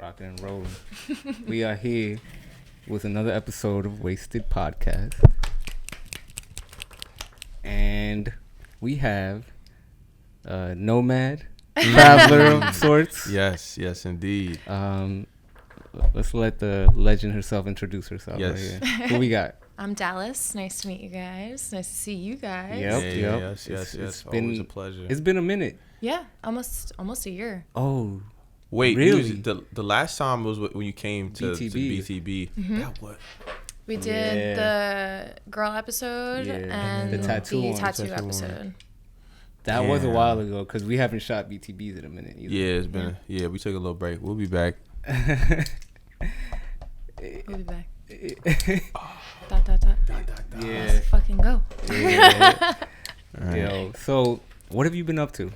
Rocking and rolling. We are here with another episode of Wasted Podcast. And we have a nomad, traveler of sorts. Yes, indeed. Let's let the legend herself introduce herself. Yes. Right here. Who we got? I'm Dallas. Nice to meet you guys. Nice to see you guys. Yep. Yes. It's Always a pleasure. It's been a minute. Yeah, almost a year. Oh, wait, really? The last time was when you came to BTB. Mm-hmm. That what? We did the girl episode and the tattoo episode. That was a while ago because we haven't shot BTBs in a minute either. Yeah, it's been. We took a little break. We'll be back. We'll be back. Yeah. Let's fucking go. Yeah. Right. Yo, so what have you been up to?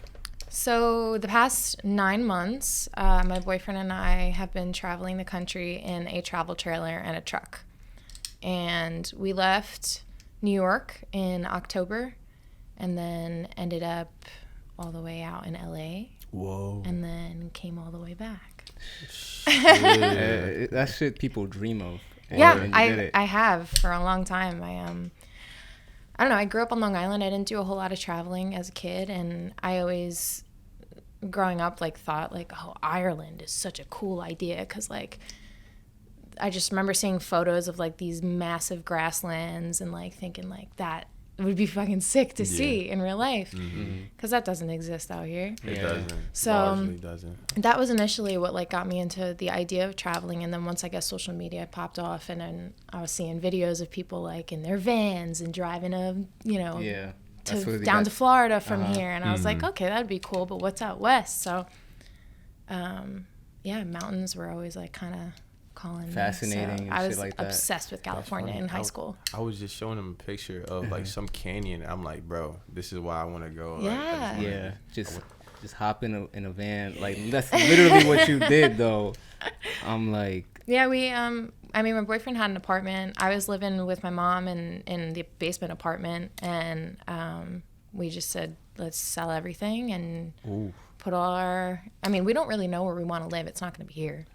So the past 9 months, my boyfriend and I have been traveling the country in a travel trailer and a truck. And we left New York in October and then ended up all the way out in LA. Whoa. And then came all the way back. That shit people dream of. Yeah, I have for a long time. I don't know. I grew up on Long Island. I didn't do a whole lot of traveling as a kid, and I always, growing up, thought oh, Ireland is such a cool idea because I just remember seeing photos of these massive grasslands and thinking that would be fucking sick to see in real life because that doesn't exist out here. It doesn't. So Largely doesn't. That was initially what got me into the idea of traveling, and then once I guess social media popped off, and then I was seeing videos of people in their vans and driving down to Florida from here, and I was like, okay, that'd be cool, but what's out west? So mountains were always kind of calling fascinating. Me. So I was like that. Obsessed with California in high school. I was just showing him a picture of some canyon. I'm like, bro, this is why I want to go. Just hop in a van. That's literally what you did though. I'm like, we my boyfriend had an apartment. I was living with my mom in the basement apartment, and we just said, let's sell everything and put all our. We don't really know where we want to live. It's not going to be here.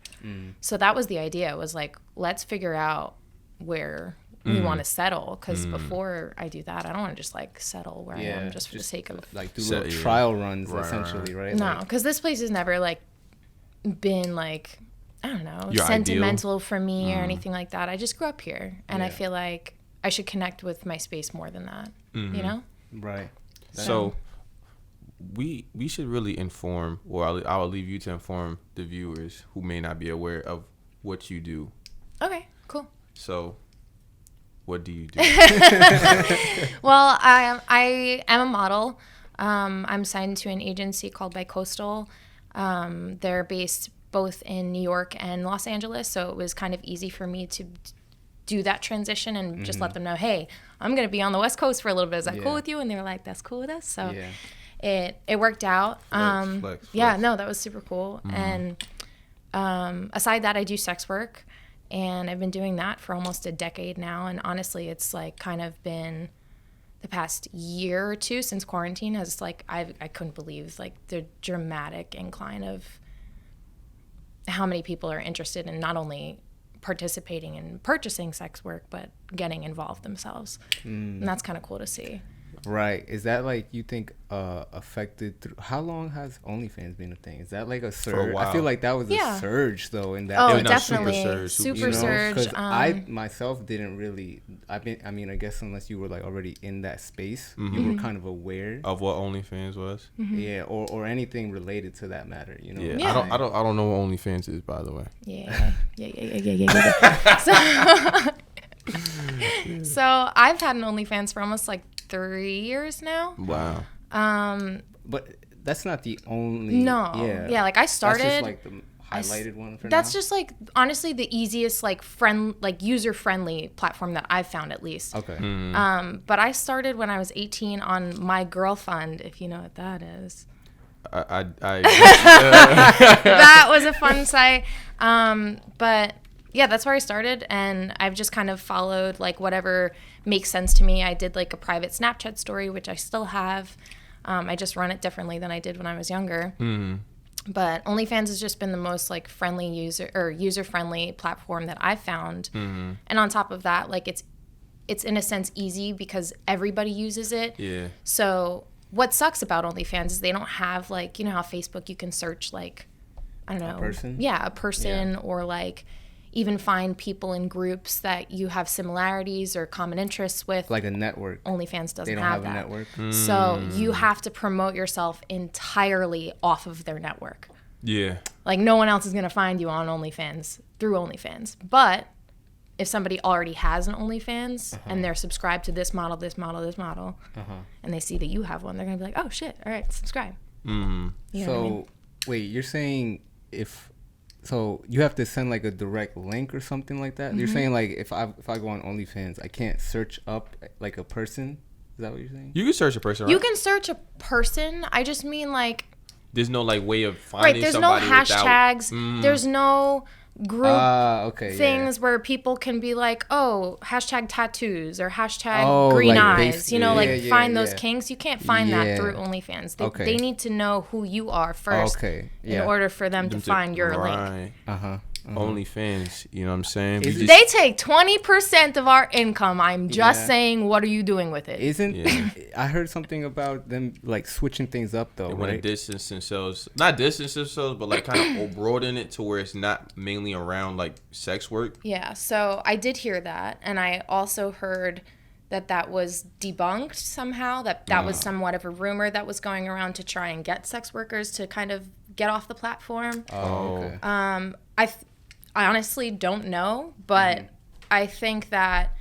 So that was the idea, was let's figure out where we want to settle, because before I do that, I don't want to just settle where I am just for the sake of do little trial runs essentially, right? No, because this place has never been I don't know, your sentimental ideal for me or anything like that. I just grew up here, and I feel like I should connect with my space more than that. You know? Right. So we should really inform, or I will leave you to inform the viewers who may not be aware of what you do. Okay, cool. So what do you do? Well, I am a model. I'm signed to an agency called Bicoastal. They're based both in New York and Los Angeles, so it was kind of easy for me to do that transition and just let them know, hey, I'm going to be on the West Coast for a little bit. Is that cool with you? And they were like, that's cool with us. So it worked out. Flex. Yeah, no, that was super cool. And aside that, I do sex work, and I've been doing that for almost a decade now. And honestly, it's kind of been the past year or two since quarantine has I couldn't believe the dramatic incline of how many people are interested in not only participating in purchasing sex work, but getting involved themselves. And that's kind of cool to see. Right. Is that you think affected through how long has OnlyFans been a thing? Is that a surge? For a while. I feel like that was a surge though in that. Oh, definitely. Super surge. Because I myself didn't really I guess unless you were already in that space, you were kind of aware of what OnlyFans was. Yeah, or anything related to that matter, you know. Yeah. I don't know what OnlyFans is, by the way. Yeah. So I've had an OnlyFans for almost 3 years now. Wow. But that's not the only. No. Yeah. I started. That's just the highlighted one for that's now? just honestly the easiest user friendly platform that I've found, at least. Okay. But I started when I was 18 on My Girl Fund, if you know what that is. That was a fun site. But yeah, that's where I started, and I've just kind of followed whatever makes sense to me. I did a private Snapchat story, which I still have. I just run it differently than I did when I was younger. But OnlyFans has just been the most like friendly user-friendly platform that I've found. Mm-hmm. And on top of that, like it's in a sense easy because everybody uses it. Yeah. So what sucks about OnlyFans is they don't have like, you know how Facebook you can search like, I don't know. A person? Yeah, a person, Yeah. or like even find people in groups that you have similarities or common interests with. Like a network. OnlyFans doesn't They don't have have a that. network. So you have to promote yourself entirely off of their network. Yeah. Like no one else is going to find you on OnlyFans through OnlyFans. But if somebody already has an OnlyFans and they're subscribed to this model, and they see that you have one, they're going to be like, oh shit, all right, subscribe. Mm-hmm. You know So, what I mean? wait, you're saying so you have to send like a direct link or something like that? You're saying like if I go on OnlyFans, I can't search up like a person? Is that what you're saying? You can search a person, right? You can search a person. I just mean like, There's no like way of finding right, there's no somebody hashtags. There's no group Okay, things where people can be like, oh, hashtag tattoos or hashtag green like eyes, you know, like find those yeah. kinks. You can't find that Yeah. through OnlyFans. Okay. They need to know who you are first Okay, in yeah. order for them to find your link. Right. Uh-huh. OnlyFans, you know what I'm saying? Is We it- They take 20% of our income. I'm just Yeah. saying, what are you doing with it? Isn't Yeah. I heard something about them like switching things up though, They want to right? distance themselves, not distance themselves, but like kind of broaden it to where it's not mainly around like sex work. Yeah, so I did hear that, and I also heard that was debunked somehow, that was somewhat of a rumor that was going around to try and get sex workers to kind of get off the platform. Oh, okay. I honestly don't know, but I think that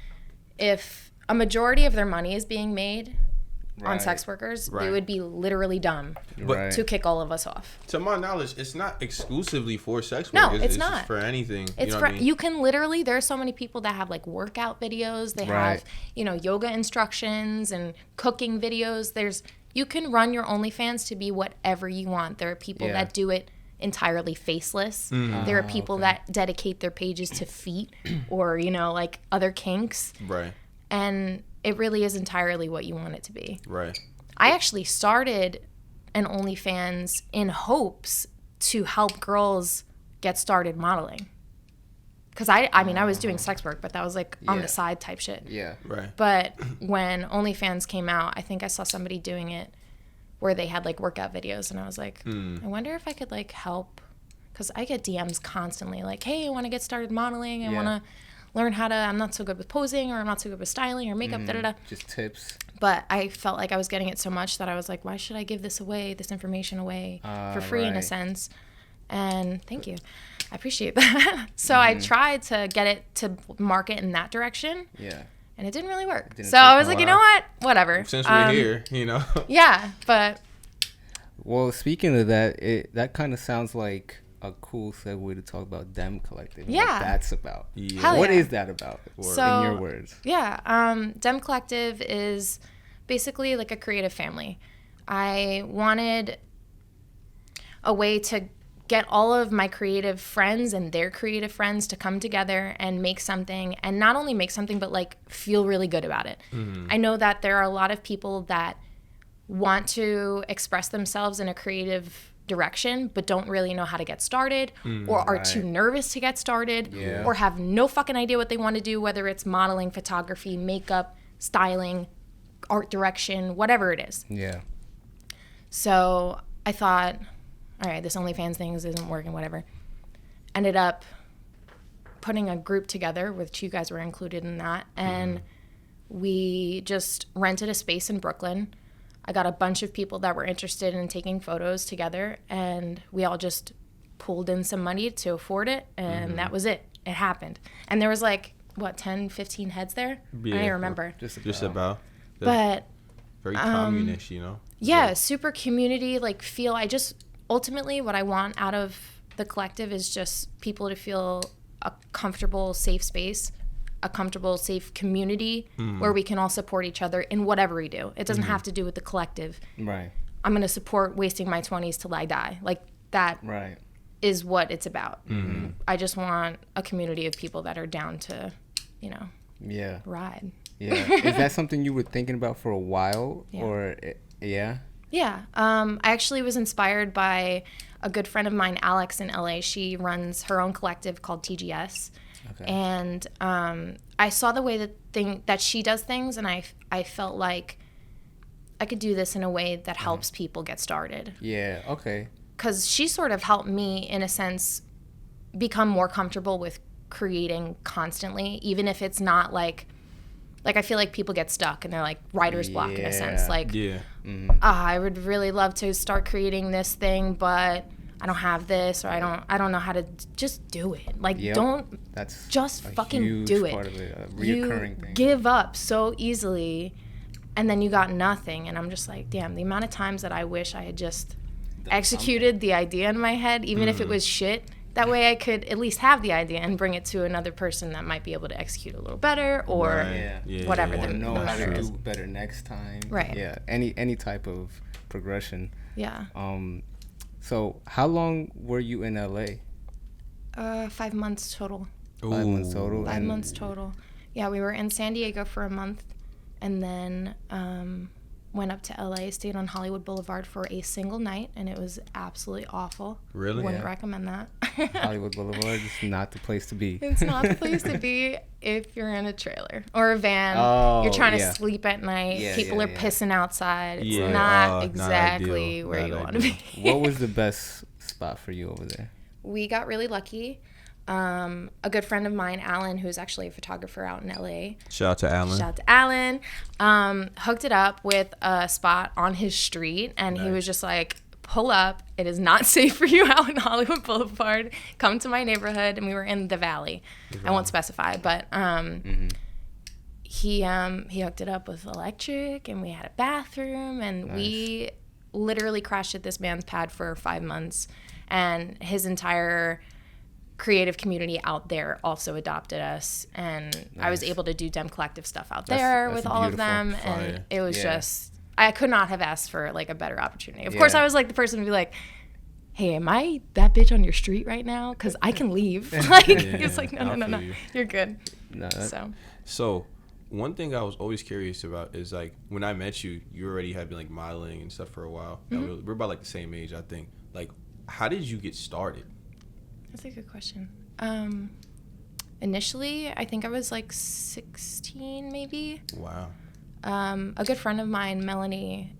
if a majority of their money is being made on Right. sex workers, Right. they would be literally dumb Right. to kick all of us off. To my knowledge, it's not exclusively for sex work. No, it's just not. for anything. It's you know for what I mean? you can literally, there are so many people that have like workout videos, they Right. have, you know, yoga instructions and cooking videos. You can run your OnlyFans to be whatever you want. There are people Yeah. that do it entirely faceless. There are people that dedicate their pages to feet or, you know, like other kinks. Right. And it really is entirely what you want it to be. Right. I actually started an OnlyFans in hopes to help girls get started modeling. Because I mean, I was doing sex work, but that was like on Yeah. the side type shit. Yeah. Right. But when OnlyFans came out, I think I saw somebody doing it where they had like workout videos, and I was like, I wonder if I could like help, because I get DMs constantly like, hey, I want to get started modeling, I Yeah. want to learn how to, I'm not so good with posing, or I'm not so good with styling or makeup, da-da-da. Just tips. But I felt like I was getting it so much that I was like, why should I give this information away for free in a right. sense? And thank you. I appreciate that. So I tried to get it to market in that direction, Yeah. and it didn't really work. Didn't So take I was a like, you know while. what? Whatever. Since we're here, you know. Yeah, but Well, speaking of that, that kind of sounds like a cool segue to talk about DEM Collective. And Yeah. What that's about. Yeah. Hell What yeah. is that about? So- in your words. yeah, DEM Collective is basically like a creative family. I wanted a way to get all of my creative friends and their creative friends to come together and make something, and not only make something, but like feel really good about it. I know that there are a lot of people that want to express themselves in a creative direction but don't really know how to get started, or are too Right. nervous to get started, Yeah. or have no fucking idea what they want to do, whether it's modeling, photography, makeup, styling, art direction, whatever it is. Yeah. So I thought, all right, this OnlyFans thing isn't working, whatever. Ended up putting a group together, which you guys were included in that, and we just rented a space in Brooklyn. I got a bunch of people that were interested in taking photos together, and we all just pulled in some money to afford it, and that was it. It happened. And there was like, what, 10, 15 heads there? I don't even remember. Just about. But Very communist, you know. yeah, super community like feel. Ultimately what I want out of the collective is just people to feel a comfortable, safe space, a comfortable, safe community where we can all support each other in whatever we do. It doesn't have to do with the collective. Right. I'm going to support wasting my 20s till I die. Like that Right. is what it's about. I just want a community of people that are down to, you know, Yeah. ride. Yeah. Is that something you were thinking about for a while? Yeah. Or, yeah? Yeah. I actually was inspired by a good friend of mine, Alex, in LA. She runs her own collective called TGS. Okay. And I saw the way that she does things, and I felt like I could do this in a way that helps people get started. Yeah, okay. Because she sort of helped me, in a sense, become more comfortable with creating constantly, even if it's not like I feel like people get stuck and they're like writer's block in a sense. Like, I would really love to start creating this thing, but I don't have this, or I don't know how to just do it. Like, that's just fucking do it. Part of it, a reoccurring thing. Give up so easily, and then you got nothing. And I'm just like, damn, the amount of times that I wish I had just executed the idea in my head, even if it was shit. That way I could at least have the idea and bring it to another person that might be able to execute a little better, or whatever. Or know how to do better next time. Right. Yeah. Any type of progression. Yeah. So how long were you in LA? 5 months total. 5 months total. 5 months total. Yeah, we were in San Diego for a month, and then went up to LA, stayed on Hollywood Boulevard for a single night, and it was absolutely awful. Really? Wouldn't recommend that. Hollywood Boulevard is not the place to be. It's not the place to be if you're in a trailer or a van. You're trying to sleep at night. People are pissing outside. It's not exactly where you want to be. What was the best spot for you over there? We got really lucky. A good friend of mine, Alan, who's actually a photographer out in LA. Shout out to Alan. Hooked it up with a spot on his street, and he was just like, pull up. It is not safe for you out in Hollywood Boulevard. Come to my neighborhood. And we were in the Valley. I won't specify, but he hooked it up with electric, and we had a bathroom, and we literally crashed at this man's pad for 5 months, and his entire creative community out there also adopted us, and I was able to do DEM Collective stuff out there with all of them, and it was just, I could not have asked for like a better opportunity. Of course, I was like the person to be like, hey, am I that bitch on your street right now? Because I can leave. It's like, no, you're good. So one thing I was always curious about is, like, when I met you, you already had been like modeling and stuff for a while. We're about like the same age, I think. Like, how did you get started? That's a good question. Initially, I think I was like 16, maybe. Wow. A good friend of mine, Melanie,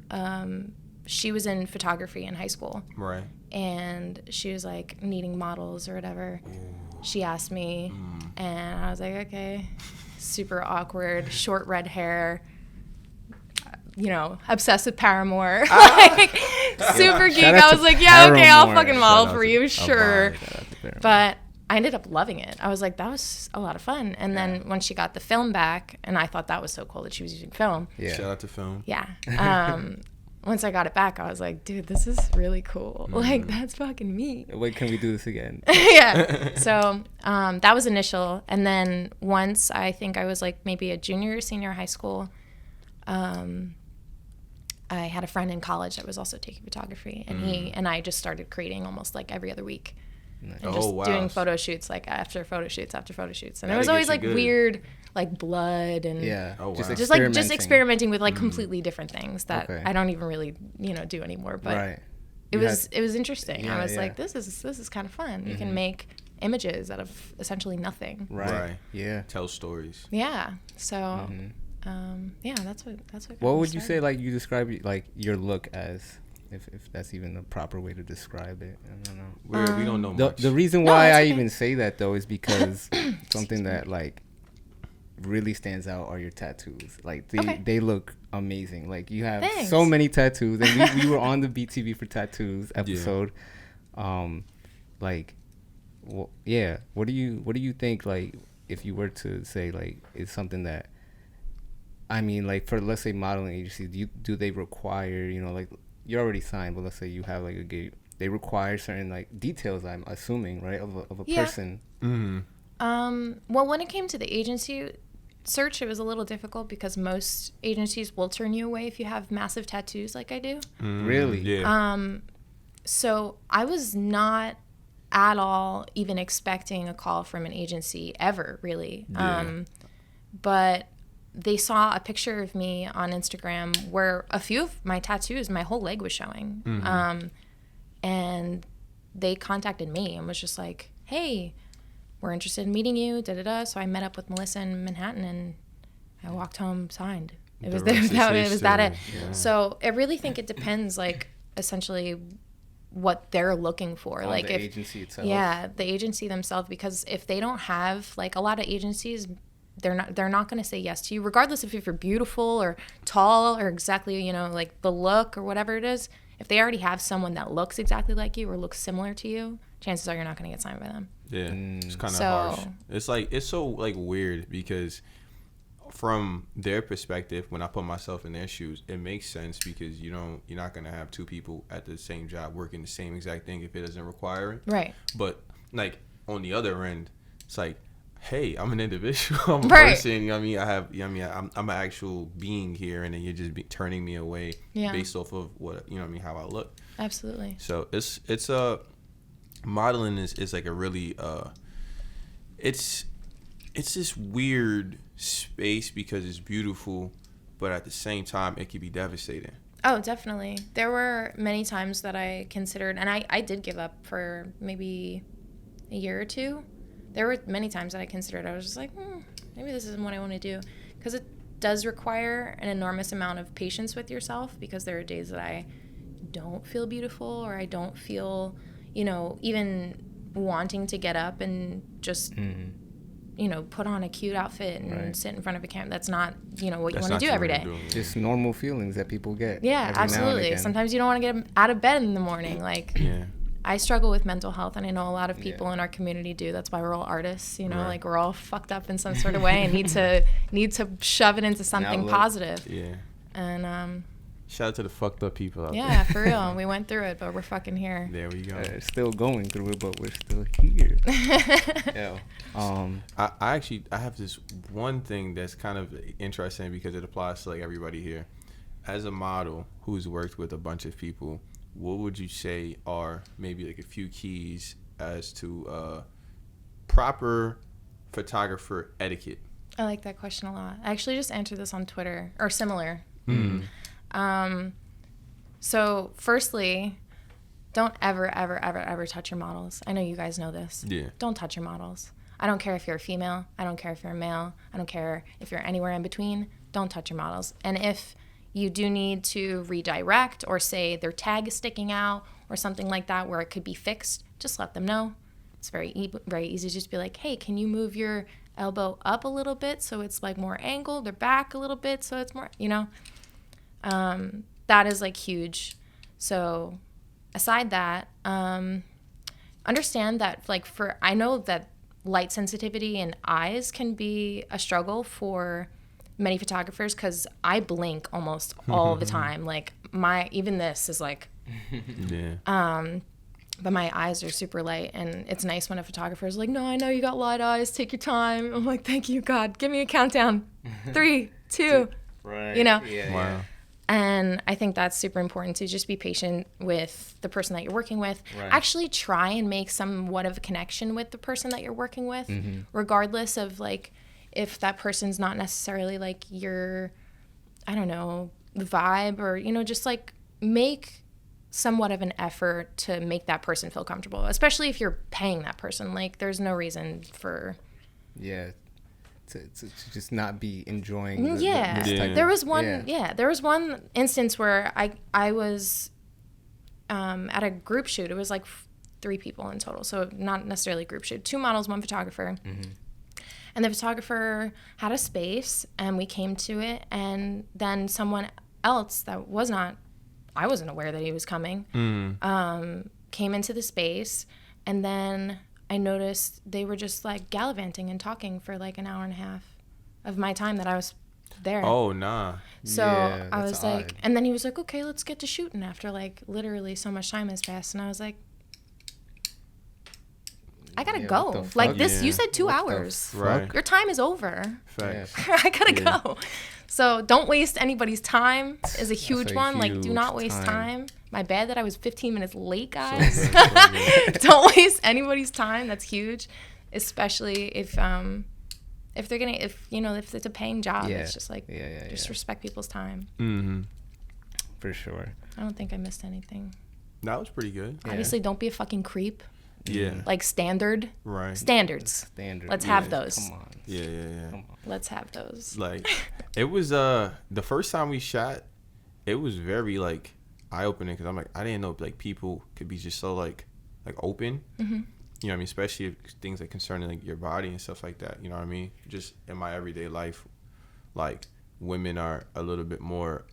she was in photography in high school. Right. And she was like needing models or whatever. Ooh. She asked me, and I was like, okay. Super awkward, short red hair. Obsessed with Paramore. Super geek. I was like, okay, I'll fucking model for you, sure. But I ended up loving it. I was like, that was a lot of fun. And then when she got the film back, and I thought that was so cool that she was using film. Yeah. Shout out to film. Yeah. Once I got it back, I was like, dude, this is really cool. Like, that's fucking me. Wait, can we do this again? Yeah. So that was initial. And then once I think I was like maybe a junior or senior high school, I had a friend in college that was also taking photography, and he and I just started creating almost like every other week. Nice. And just doing photo shoots, like after photo shoots. And it was always like weird, like blood and just experimenting with like completely different things that I don't even really do anymore. But it was interesting. Yeah, I was like, this is kind of fun. You can make images out of essentially nothing. Right. Yeah. Tell stories. Yeah. So. That's what would you say, like, you describe like your look as, if that's even the proper way to describe it? I don't know. We don't know much. The reason why I even say that though is because something that like really stands out are your tattoos. Like they look amazing. Like you have so many tattoos, and we were on the BTV for tattoos episode. What do you think, like, if you were to say like it's something that, I mean, like, for, let's say, modeling agencies, do they require, like, you're already signed, but let's say you have, like, they require certain, like, details, I'm assuming, right, of a person? Mm-hmm. Well, when it came to the agency search, it was a little difficult because most agencies will turn you away if you have massive tattoos like I do. Really? Yeah. So I was not at all even expecting a call from an agency ever, really. Yeah. But they saw a picture of me on Instagram where a few of my tattoos, my whole leg was showing. And they contacted me and was just like, hey, we're interested in meeting you, da-da-da. So I met up with Melissa in Manhattan, and I walked home signed. It was that it. Yeah. So I really think it depends, like, essentially what they're looking for. On like the if, agency itself. Yeah, the agency themselves, because if they don't have, like, a lot of agencies, they're not going to say yes to you, regardless if you're beautiful or tall or exactly, you know, like the look or whatever it is. If they already have someone that looks exactly like you or looks similar to you, chances are you're not going to get signed by them. Yeah, it's kind of harsh. It's like, it's so like weird, because from their perspective, when I put myself in their shoes, it makes sense, because you're not going to have two people at the same job working the same exact thing if it doesn't require it. Right. But like on the other end, it's like, hey, I'm an individual. I'm a person. You know what I mean? I'm an actual being here, and then you're just turning me away based off of what, you know what I mean, how I look. Absolutely. So it's modeling is like a really it's this weird space, because it's beautiful, but at the same time it can be devastating. Oh, definitely. There were many times that I considered, and I did give up for maybe a year or two. There were many times that I considered, I was just like, maybe this isn't what I want to do. Because it does require an enormous amount of patience with yourself, because there are days that I don't feel beautiful, or I don't feel, you know, even wanting to get up and just, you know, put on a cute outfit and sit in front of a camera. That's not, you know, what you want to do every day. Just normal feelings that people get. Yeah, absolutely. Sometimes you don't want to get out of bed in the morning. Like, I struggle with mental health, and I know a lot of people in our community do. That's why we're all artists, you know, like we're all fucked up in some sort of way and need to shove it into something positive. Yeah. And shout out to the fucked up people out there. Yeah, for real. We went through it, but we're fucking here. There we go. Still going through it, but we're still here. Yeah. I have this one thing that's kind of interesting, because it applies to like everybody here. As a model who's worked with a bunch of people, what would you say are maybe like a few keys as to proper photographer etiquette? I like that question a lot. I actually just answered this on Twitter, or similar. So firstly, don't ever touch your models. I know you guys know this. Yeah. Don't touch your models. I don't care if you're a female. I don't care if you're a male. I don't care if you're anywhere in between. Don't touch your models. And if you do need to redirect, or say their tag is sticking out or something like that where it could be fixed, just let them know. It's very easy to just be like, hey, can you move your elbow up a little bit so it's like more angled, or back a little bit so it's more, you know? That is like huge. So aside that, understand that, like, I know that light sensitivity and eyes can be a struggle for many photographers, because I blink almost all the time. Like, even this is like, but my eyes are super light, and it's nice when a photographer is like, no, I know you got light eyes, take your time. I'm like, thank you, God, give me a countdown. 3, 2, you know? Wow. And I think that's super important, to just be patient with the person that you're working with. Right. Actually try and make somewhat of a connection with the person that you're working with, regardless of, like, if that person's not necessarily like your, I don't know, vibe, or, you know, just like make somewhat of an effort to make that person feel comfortable, especially if you're paying that person. Like, there's no reason for to just not be enjoying there was one instance where I was at a group shoot. It was like 3 people in total, so not necessarily a group shoot, 2 models, 1 photographer. And the photographer had a space, and we came to it, and then someone else that I wasn't aware that he was coming, came into the space, and then I noticed they were just like gallivanting and talking for like an hour and a half of my time that I was there. Oh, nah. So I was like, and then he was like, okay, let's get to shooting after like literally so much time has passed. And I was like, I gotta go. Like this, you said 2 hours. Right. Your time is over. Facts. I gotta go. So don't waste anybody's time is a huge one. Like, do not waste time. My bad that I was 15 minutes late, guys. Don't waste anybody's time. That's huge, especially if if they're gonna, if it's a paying job, Yeah. it's just like, just respect people's time. Mm-hmm. For sure. I don't think I missed anything. That was pretty good. Yeah. Obviously, don't be a fucking creep. Yeah. Like standards. Standard. Let's have those. Come on. Yeah. Come on. Let's have those. Like, it was the first time we shot, it was very like eye opening because I'm like, I didn't know like people could be just so like open. Mm-hmm. You know what I mean? Especially if things like concerning like your body and stuff like that. You know what I mean? Just in my everyday life, like women are a little bit more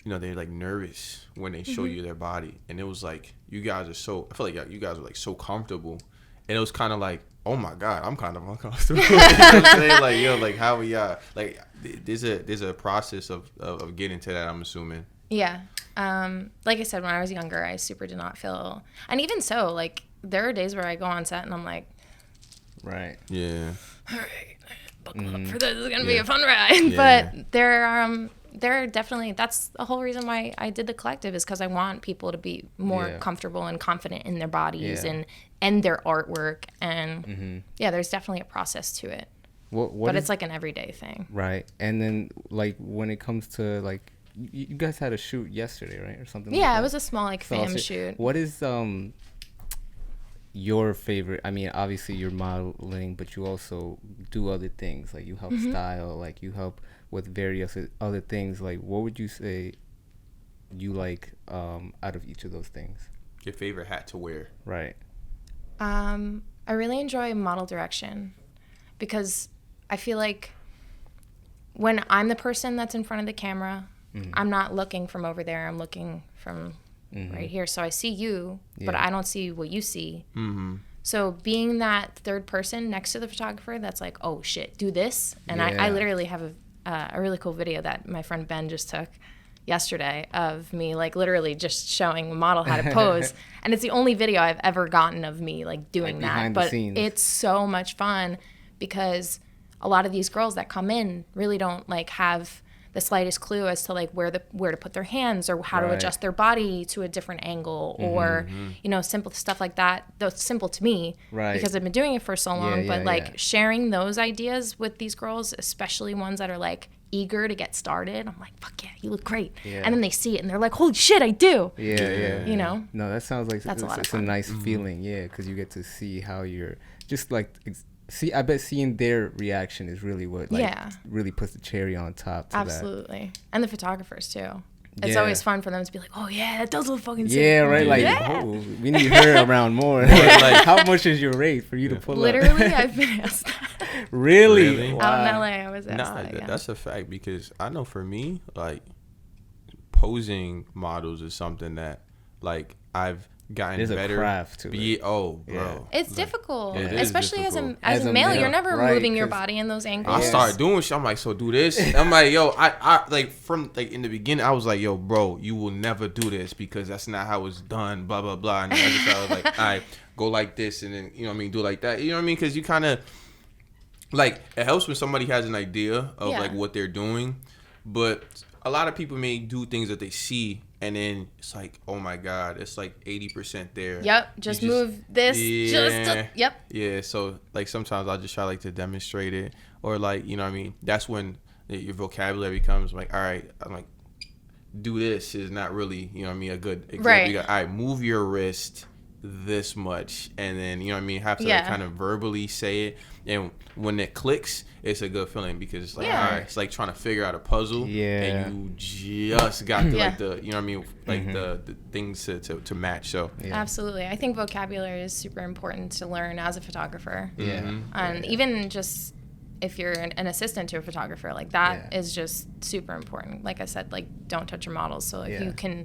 they're like nervous when they show you their body, and it was like you guys are so. I feel like you guys are like so comfortable, and it was kind of like, oh my god, I'm kind of uncomfortable. You know what I'm saying? Like, like how we like there's a process of getting to that. I'm assuming. Yeah. Like I said, when I was younger, I super did not feel, and even so, like there are days where I go on set and I'm like, right. Yeah. All right, buckle up for this. It's gonna be a fun ride. But there are definitely, that's the whole reason why I did the collective, is because I want people to be more comfortable and confident in their bodies and their artwork, and there's definitely a process to it. But it's like an everyday thing. Right. And then like when it comes to like you guys had a shoot yesterday, right, or something? Yeah, like that? it was a small like fam shoot. What is your favorite? I mean, obviously you're modeling, but you also do other things. Like you help style, like you help with various other things. Like what would you say you like out of each of those things? Your favorite hat to wear? Right. I really enjoy model direction, because I feel like when I'm the person that's in front of the camera, I'm not looking from over there. I'm looking from right here. So I see you, but I don't see what you see. Mm-hmm. So being that third person next to the photographer that's like, oh shit, do this. And I literally have a really cool video that my friend Ben just took yesterday of me like literally just showing a model how to pose. And it's the only video I've ever gotten of me like doing like that. But it's so much fun, because a lot of these girls that come in really don't like have the slightest clue as to like where to put their hands, or how to adjust their body to a different angle, or simple stuff like that. That's simple to me because I've been doing it for so long. But like sharing those ideas with these girls, especially ones that are like eager to get started, I'm like, fuck yeah, you look great. And then they see it and they're like, holy shit, I do. You know? No, that sounds like that's it's a nice feeling. Yeah, because you get to see how you're just like. I bet seeing their reaction is really what really puts the cherry on top to Absolutely. And the photographers too. It's always fun for them to be like, oh yeah, that does look fucking sick. Yeah, right. Like, oh, we need her around more. Like, how much is your rate for you to pull Literally, up? I've been asked that. Really? Wow. Out in LA, I was asked that. That's a fact, because I know for me, like, posing models is something that, like, I've gotten There's better. There's a craft to it. Bro. It's difficult. It especially difficult. as a male, you're never moving your body in those angles. I started doing shit. I'm like, so do this. I'm like, yo, I like from like in the beginning, I was like, yo, bro, you will never do this because that's not how it's done, blah, blah, blah. And I was like, all right, go like this, and then, you know what I mean, do like that. You know what I mean? Because you kind of, like, it helps when somebody has an idea of like what they're doing. But a lot of people may do things that they see, and then it's like, oh my God, it's like 80% there. Yep, just move this. Yeah, so like sometimes I just try like to demonstrate it, or like, you know what I mean? That's when your vocabulary becomes like, all right, I'm like, do this is not really, you know what I mean, a good example. Right. You got, all right, move your wrist this much, and then, you know what I mean, have to like kind of verbally say it, and when it clicks, it's a good feeling, because it's like, all right, it's like trying to figure out a puzzle, and you just got the like the, you know what I mean, like the things to match. So absolutely, I think vocabulary is super important to learn as a photographer. And even just if you're an assistant to a photographer, like that is just super important. Like I said, like don't touch your models, so if you can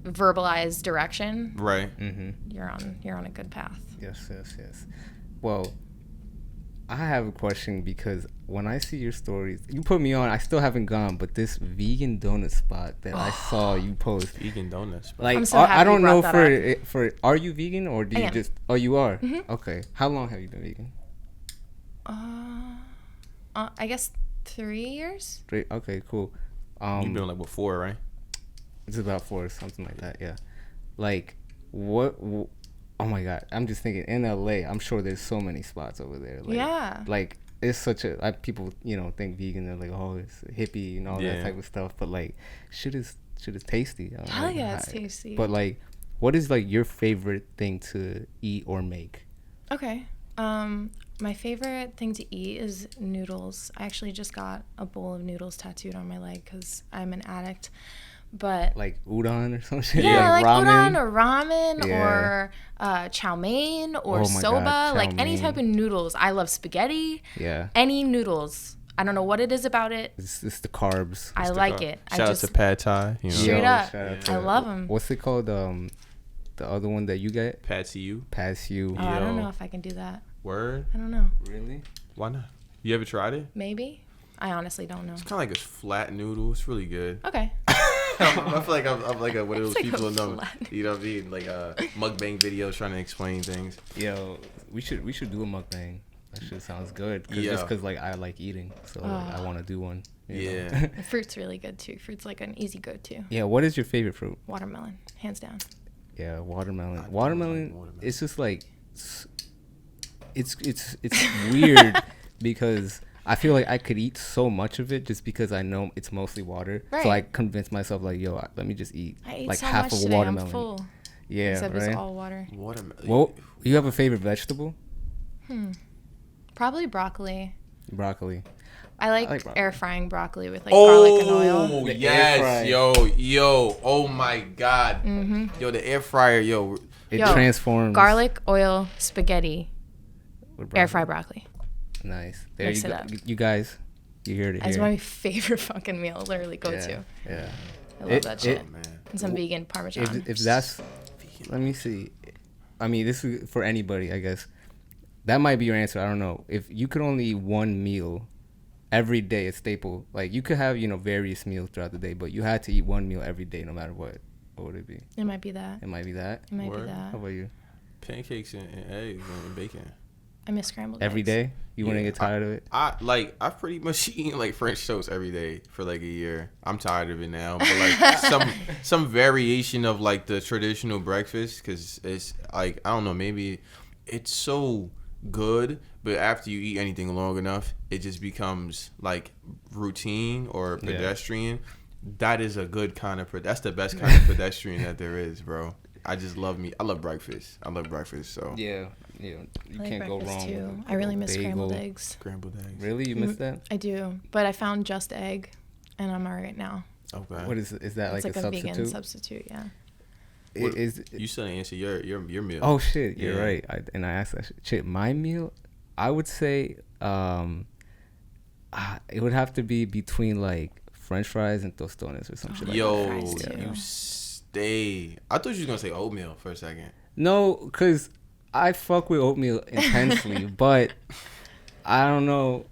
verbalize direction, right, you're on a good path. Yes. Well, I have a question, because when I see your stories, you put me on, I still haven't gone, but this vegan donut spot that I saw you post. Vegan donut spot. Like, I'm so happy I don't know for are you vegan, or do you just, oh, you are? Okay. How long have you been vegan? I guess 3 years. Okay, cool. You've been like before, right? It's about 4 or something like that, yeah. Like, what oh my God, I'm just thinking in LA, I'm sure there's so many spots over there. Like, Yeah. Like it's such a people, you know, think vegan, they're like, oh, it's hippie and all that type of stuff. But like, shit is tasty. Hell yeah, it's tasty. But like, what is like your favorite thing to eat or make? Okay. My favorite thing to eat is noodles. I actually just got a bowl of noodles tattooed on my leg because I'm an addict. But like udon or some shit. Yeah, like ramen. udon or ramen or chow mein or soba. God, like any type of noodles. I love spaghetti. Yeah. Any noodles. I don't know what it is about it. It's the carbs. I like it. Shout out to Pad Thai. You know. Straight up. I love them. What's it called? The other one that you get? Pad See-Ew. Pad See-Ew. Oh, I don't know if I can do that. Word? I don't know. Really? Why not? You ever tried it? Maybe. I honestly don't know. It's kind of like a flat noodle. It's really good. Okay. I feel like I'm like one of those like people a know, flat. you know what I mean? Like mukbang videos trying to explain things. Yo, we should do a mukbang. That shit sounds good. Just because like I like eating, so I want to do one. You know? Fruit's really good too. Fruit's like an easy go-to. Yeah. What is your favorite fruit? Watermelon, hands down. Yeah, watermelon. Watermelon. It's just like it's weird because I feel like I could eat so much of it just because I know it's mostly water. Right. So I convince myself like, yo, let me just eat I ate like so half much a today, watermelon. I'm full. Yeah, Except right. it's all water. Watermelon. Well, you have a favorite vegetable? Probably broccoli. Broccoli. I like broccoli. air frying broccoli with like garlic and oil. Oh, The air yes. fryer. Yo. Oh, my God. Yo, the air fryer, yo. It Yo, transforms. Garlic, oil, spaghetti, with broccoli. air fry broccoli. Nice. There Mix you it go. up. You guys, you heard it That's here. my favorite fucking meal. Literally go to. Yeah. I love that shit. Man. And some vegan parmesan. If that's, let me see. I mean, this is for anybody, I guess. That might be your answer. I don't know. If you could only eat one meal every day, a staple, like you could have, various meals throughout the day, but you had to eat one meal every day, no matter what. What would it be? It might be that. It might be that. It might Word. be that. How about you? Pancakes and eggs and bacon. I miss scrambled Every eggs. day? You wouldn't get tired of it? I've pretty much eaten like French toast every day for like a year. I'm tired of it now, but like some variation of like the traditional breakfast, because it's like, I don't know, maybe it's so good, but after you eat anything long enough, it just becomes like routine or pedestrian. That is a good kind of that's the best kind of pedestrian that there is, bro. I love breakfast. So Yeah. You I like can't go breakfast wrong. too. with I really miss bagel. scrambled eggs. scrambled eggs. Really? You miss that? I do, but I found just egg, and I'm alright now. Okay. What is that It's like a vegan substitute? substitute, yeah. You still didn't answer your meal. Oh shit, you're Yeah. right. I asked that shit. My meal, I would say, it would have to be between like French fries and tostones or some shit like that. Yo, fries, too. you stay. I thought you was gonna say oatmeal for a second. No, cause I fuck with oatmeal intensely, but I don't know.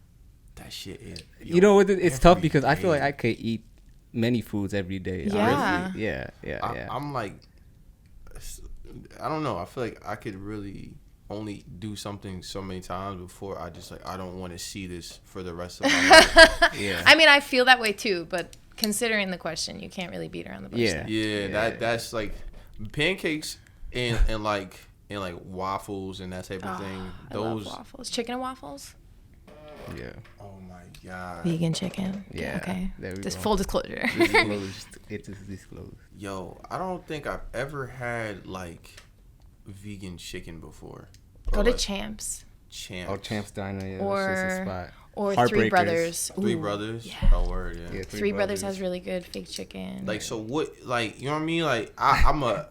That shit is. You know what? It's tough every because I feel like day. I could eat many foods every day. Yeah. Honestly. Yeah. I'm like, I don't know. I feel like I could really only do something so many times before I just like, I don't want to see this for the rest of my life. Yeah. I mean, I feel that way too, but considering the question, you can't really beat around the bush. Yeah. there. Yeah, that's like pancakes and like waffles and that type of thing. I love waffles. Chicken and waffles? Yeah. Oh my god. Vegan chicken. Yeah. Okay. There we Just go. full disclosure. Disclosed. It is disclosed. Yo, I don't think I've ever had like vegan chicken before. Go Or, to like, Champs. Champs. Oh, Champ's Diner. Yeah, Or- that's just a spot. Or Heartbreakers. Three Brothers. Three Ooh, Brothers. yeah. Oh word, yeah. Yeah, Three Brothers has really good fake chicken. Like, so what, like, you know what I mean? Like, I'm a,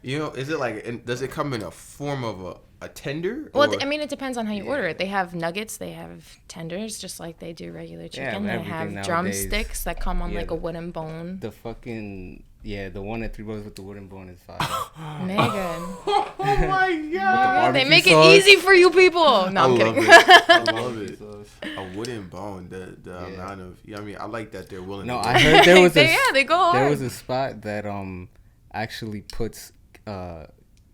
you know, is it like, does it come in a form of a tender? Well, or- I mean, it depends on how you order it. They have nuggets, they have tenders, just like they do regular chicken. They everything have nowadays. drumsticks that come on Yeah, like a wooden bone. The fucking the one at Three Brothers with the wooden bone is fire. Megan. Oh my god. They barbecue make sauce. it easy for you people. No, I'm I love kidding. it. I love it. A wooden bone. The amount of, you know what I mean? I like that they're willing No, to. I heard there was they go hard. there was a spot that actually puts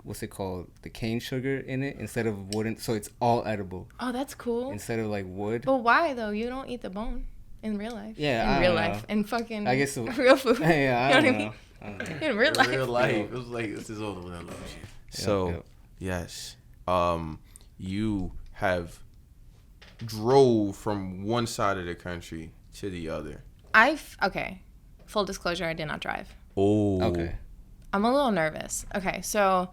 what's it called, the cane sugar in it instead of wooden, so it's all edible Oh, that's cool. instead of like wood. But why though? You don't eat the bone in real life. Yeah, in I real don't life, know. in fucking I guess so. real food. Yeah, you know I what I don't mean? know. I don't know. In real life. Real life. It was like, this is all the shit. So, Yep. Yes. You have drove from one side of the country to the other. Okay. Full disclosure, I did not drive. Oh. Okay. I'm a little nervous. Okay, so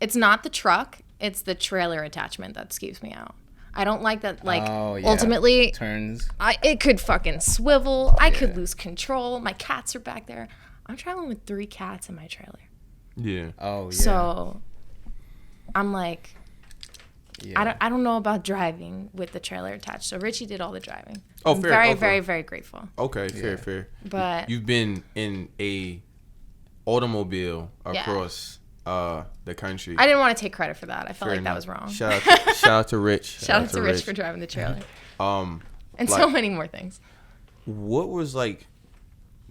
it's not the truck, it's the trailer attachment that skeeves me out. I don't like that, like, ultimately, turns. It could fucking swivel. I could lose control. My cats are back there. I'm traveling with 3 cats in my trailer. Yeah. Oh, yeah. So I'm like, I don't know about driving with the trailer attached. So Richie did all the driving. Oh, I'm fair. very, Okay. very, very grateful. Okay, fair. But you've been in a automobile across the country. I didn't want to take credit for that. I felt Fair like that enough. was wrong. Shout out to Rich. Shout out to Rich for driving the trailer. And like, so many more things. What was like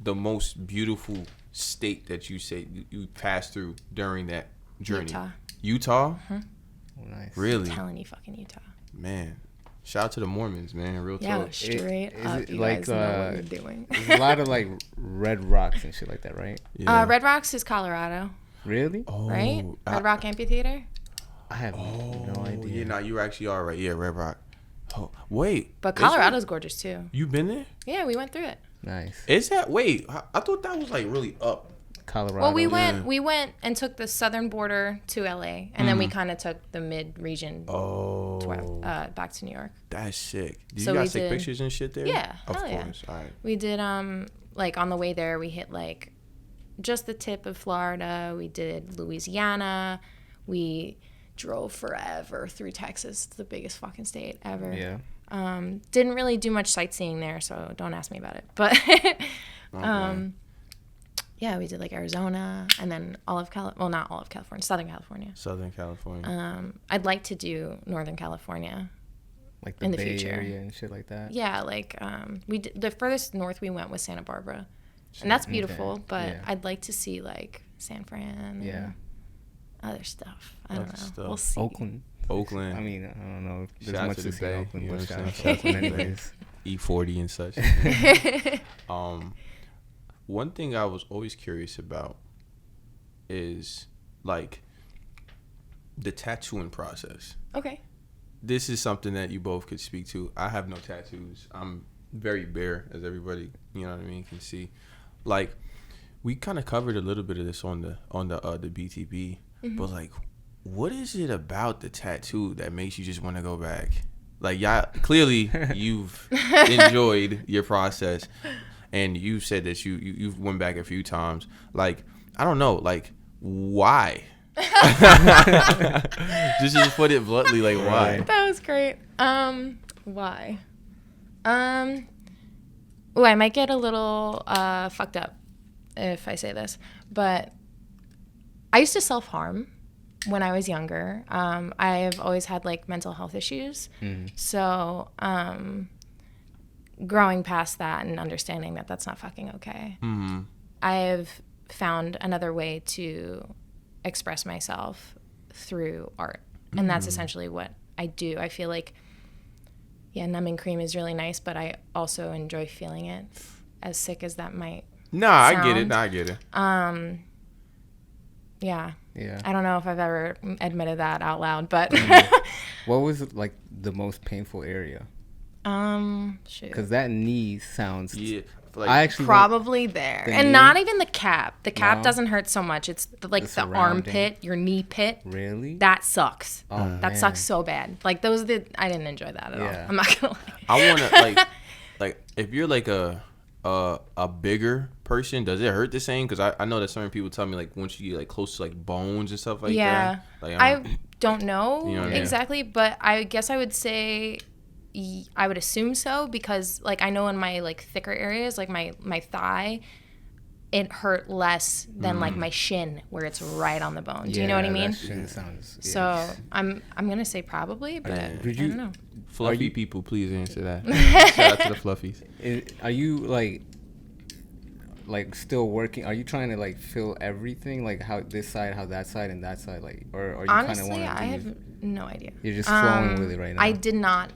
the most beautiful state that you say you passed through during that journey? Utah? Mm-hmm. Oh, nice. Really? I'm telling you, fucking Utah. Man. Shout out to the Mormons, man. Real Yeah, talk. straight up. You like, guys know what you're doing. There's a lot of like red rocks and shit like that, right? Yeah. Red Rocks is Colorado, Really? Oh, right? Red Rock Amphitheater. I have no idea. Yeah, no, you actually are right. Yeah, Red Rock. Oh, wait. But Colorado's gorgeous too. You been there? Yeah, we went through it. Nice. Is that? Wait, I thought that was like really up. Colorado. Well, we went and took the southern border to LA, and then we kind of took the mid region back to New York. That's sick. Did So you we guys take did- pictures and shit there? Yeah, Of hell course. yeah. All right. We did like on the way there, we hit like just the tip of Florida. We did Louisiana. We drove forever through Texas, the biggest fucking state ever. Yeah. Didn't really do much sightseeing there, so don't ask me about it. But yeah, we did like Arizona and then all of not all of California, Southern California. Southern California. I'd like to do Northern California. Like the in the Bay future. Area and shit like that. Yeah, like we did, the furthest north we went was Santa Barbara, and that's beautiful. Okay. But Yeah. I'd like to see like San Fran. And other stuff. I don't know. stuff. We'll see. Oakland. I mean, I don't know if Shout there's out much to to the see Bay, in Oakland, you know but what shout I'm out to saying? Oakland anyways. E40 and such. One thing I was always curious about is like the tattooing process. Okay. This is something that you both could speak to. I have no tattoos. I'm very bare, as everybody, you know what I mean, can see. Like, we kind of covered a little bit of this on the BTB, but like, what is it about the tattoo that makes you just want to go back? Like, y'all, clearly you've enjoyed your process, and you said that you've went back a few times. Like, I don't know, like, why? just put it bluntly, like, why? That was great. Why? Oh, I might get a little fucked up if I say this, but I used to self-harm when I was younger. I've always had like mental health issues. So growing past that and understanding that that's not fucking okay, I've found another way to express myself through art. And that's essentially what I do. I feel like, yeah, numbing cream is really nice, but I also enjoy feeling it, as sick as that might sound. I get it. Yeah. Yeah. I don't know if I've ever admitted that out loud, but What was like the most painful area? shoot. Because that knee sounds. Yeah. Like, I actually Probably there. the And knee? not even the cap. The cap No. doesn't hurt so much. It's like the surrounding. armpit, your knee pit. Really? That sucks. Oh, That man. sucks so bad. Like I didn't enjoy that at all. Yeah. I'm not gonna lie. I want to like if you're like a bigger person, does it hurt the same? Because I know that certain people tell me like once you get like close to like bones and stuff like Yeah. that. Like I don't know You know what I mean? exactly, but I guess I would say I would assume so, because like I know in my like thicker areas, like my thigh, it hurt less than like my shin where it's right on the bone. Do you know what I mean? That shit sounds. Yeah. So I'm gonna say probably, but I Did you- don't know. fluffy people, please answer that. Shout out to the fluffies. Are you like still working? Are you trying to like feel everything, like how this side, how that side, and that side, like, or are you kind of Honestly, want I have no idea. You're just flowing with it right now. I did not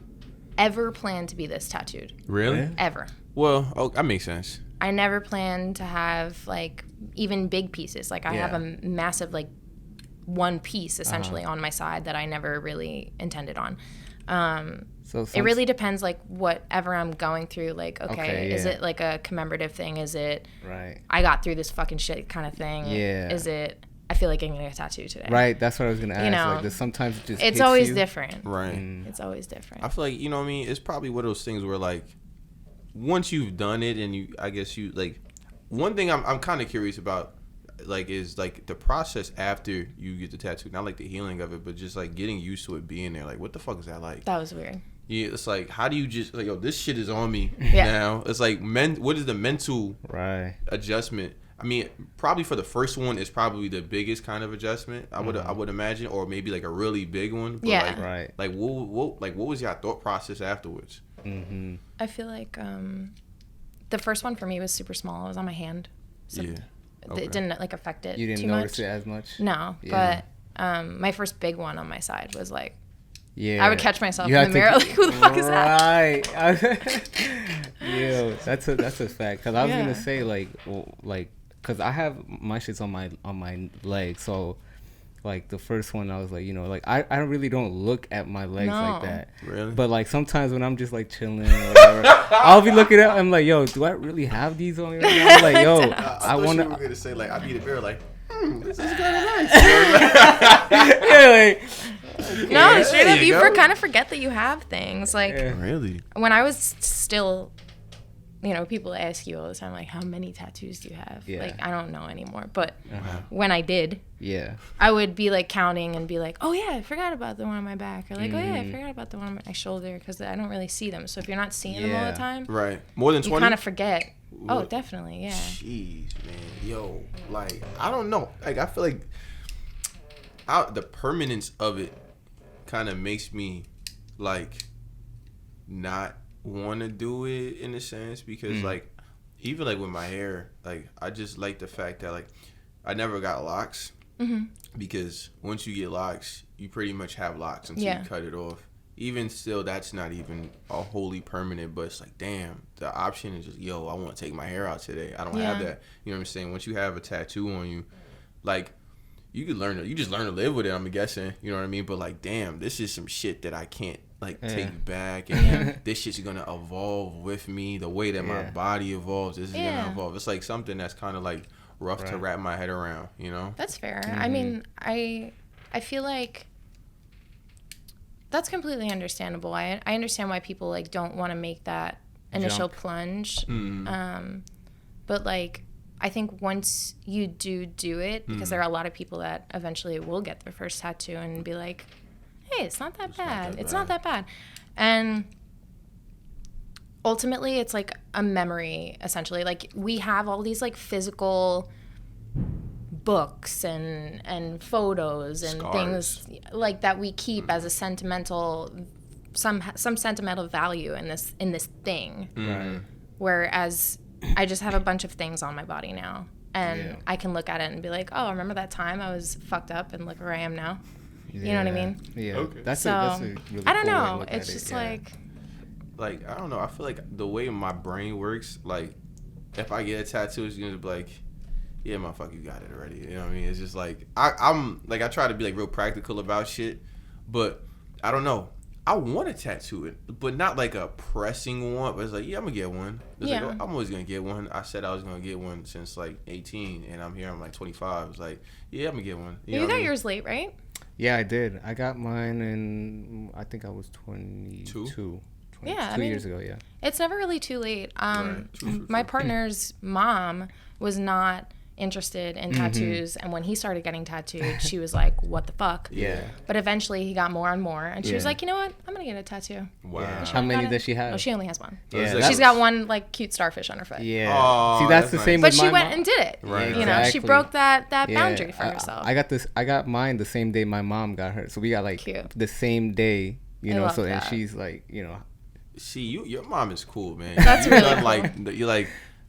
ever plan to be this tattooed. Really? Yeah. Ever. Well, that makes sense. I never planned to have like even big pieces. Like I have Yeah. a massive like one piece essentially on my side that I never really intended on. So It really depends, like, whatever I'm going through. Like, okay, is yeah. it like a commemorative thing? Is it Right. I got through this fucking shit kind of thing? Yeah. Is it I feel like getting a tattoo today? Right. That's what I was gonna ask. You know, like, sometimes it just it's hits always you. different. Right. It's always different. I feel like, you know what I mean? It's probably one of those things where, like, once you've done it and I guess you, like, one thing I'm kind of curious about, like, is, like, the process after you get the tattoo. Not, like, the healing of it, but just, like, getting used to it being there. Like, what the fuck is that like? That was weird. Yeah, it's like, how do you just, like, yo, this shit is on me Yeah. now. It's like, what is the mental Right. adjustment? I mean, probably for the first one, it's probably the biggest kind of adjustment. I would imagine, or maybe like a really big one. But Yeah. Like, Right. Like what was your thought process afterwards? Mm-hmm. I feel like the first one for me was super small. It was on my hand. So Yeah. Okay. it didn't like affect it You didn't too notice much. it as much. No, Yeah. but my first big one on my side was like, Yeah. I would catch myself You in have the to- mirror like, who the fuck is that? Right. Yo, that's a fact. Cause I was Yeah. gonna say like, cause I have my shits on my leg. So, like the first one, I was like, you know, like I really don't look at my legs like No. that. Really? But like sometimes when I'm just like chilling or whatever, I'll be looking at. I'm like, yo, do I really have these on me right now? I'm like, yo, I thought want you were to. gonna say like I beat a bear like. This is kind of nice. Yeah, like, No, straight there up, you you go. kind of forget that you have things. Like Yeah. Really? when I was still, you know, people ask you all the time, like, how many tattoos do you have? Yeah. Like, I don't know anymore. But Uh-huh. when I did, yeah. I would be like counting and be like, oh yeah, I forgot about the one on my back, or like, oh yeah, I Mm. forgot about the one on my shoulder, because I don't really see them. So if you're not seeing them all Yeah. the time, Right. More than you 20? kind of forget. Oh, What? definitely, yeah. Jeez, man. Yo, like, I don't know. Like, I feel like the permanence of it kind of makes me, like, not want to do it in a sense because, like, even, like, with my hair, like, I just like the fact that, like, I never got locks because once you get locks, you pretty much have locks until Yeah. you cut it off. Even still, that's not even a wholly permanent, but it's like, damn, the option is just, yo, I want to take my hair out today. I don't have Yeah. that. You know what I'm saying? Once you have a tattoo on you, like, you just learn to live with it, I'm guessing. You know what I mean? But, like, damn, this is some shit that I can't, like, take back. And this shit's going to evolve with me. The way that my body evolves, this is going to evolve. It's, like, something that's kind of, like, rough to wrap my head around, you know? That's fair. I mean, I feel like that's completely understandable. I understand why people like don't want to make that initial plunge. But like I think once you do it, because there are a lot of people that eventually will get their first tattoo and be like, hey, it's not that bad. It's not that bad. And ultimately it's like a memory essentially. Like we have all these like physical books and photos and Scars. things like that we keep as a sentimental some sentimental value in this thing. Right. Whereas I just have a bunch of things on my body now and Yeah. I can look at it and be like, oh, remember that time I was fucked up and look where I am now. You know what I mean? Yeah. Okay. That's So a really I don't cool way to know. look at It's it, just yeah. like I don't know. I feel like the way my brain works, like, if I get a tattoo, it's going to be like, yeah, motherfucker, you got it already. You know what I mean? It's just like, I'm like, I try to be like real practical about shit, but I don't know. I want to tattoo it, but not like a pressing one, but it's like, yeah, I'm going to get one. It's Yeah. like, I'm always going to get one. I said I was going to get one since like 18, and I'm here, I'm like 25. It's like, yeah, I'm going to get one. you know what I got mean? yours late, right? Yeah, I did. I got mine in I think I was 22. Yeah, I 2 mean, years ago, yeah. It's never really too late. Right. True. My partner's mom was not interested in tattoos, and when he started getting tattooed, she was like, what the fuck? Yeah. But eventually he got more and more, and she was Yeah. like, you know what, I'm gonna get a tattoo. Wow. Yeah. She How many got it. does she have? No, she only has one. Yeah, She's that's- She's got one like cute starfish on her foot. Yeah. Aw, See, that's that's the nice. same But with she my went mom. and did it. Right. You know, she Exactly. broke that Yeah. boundary for herself. I got mine the same day my mom got hers. So we got like Cute. the same day, you I know. love So and that. she's like, you know, See, your mom is cool, man. That's You really done, cool. like, you're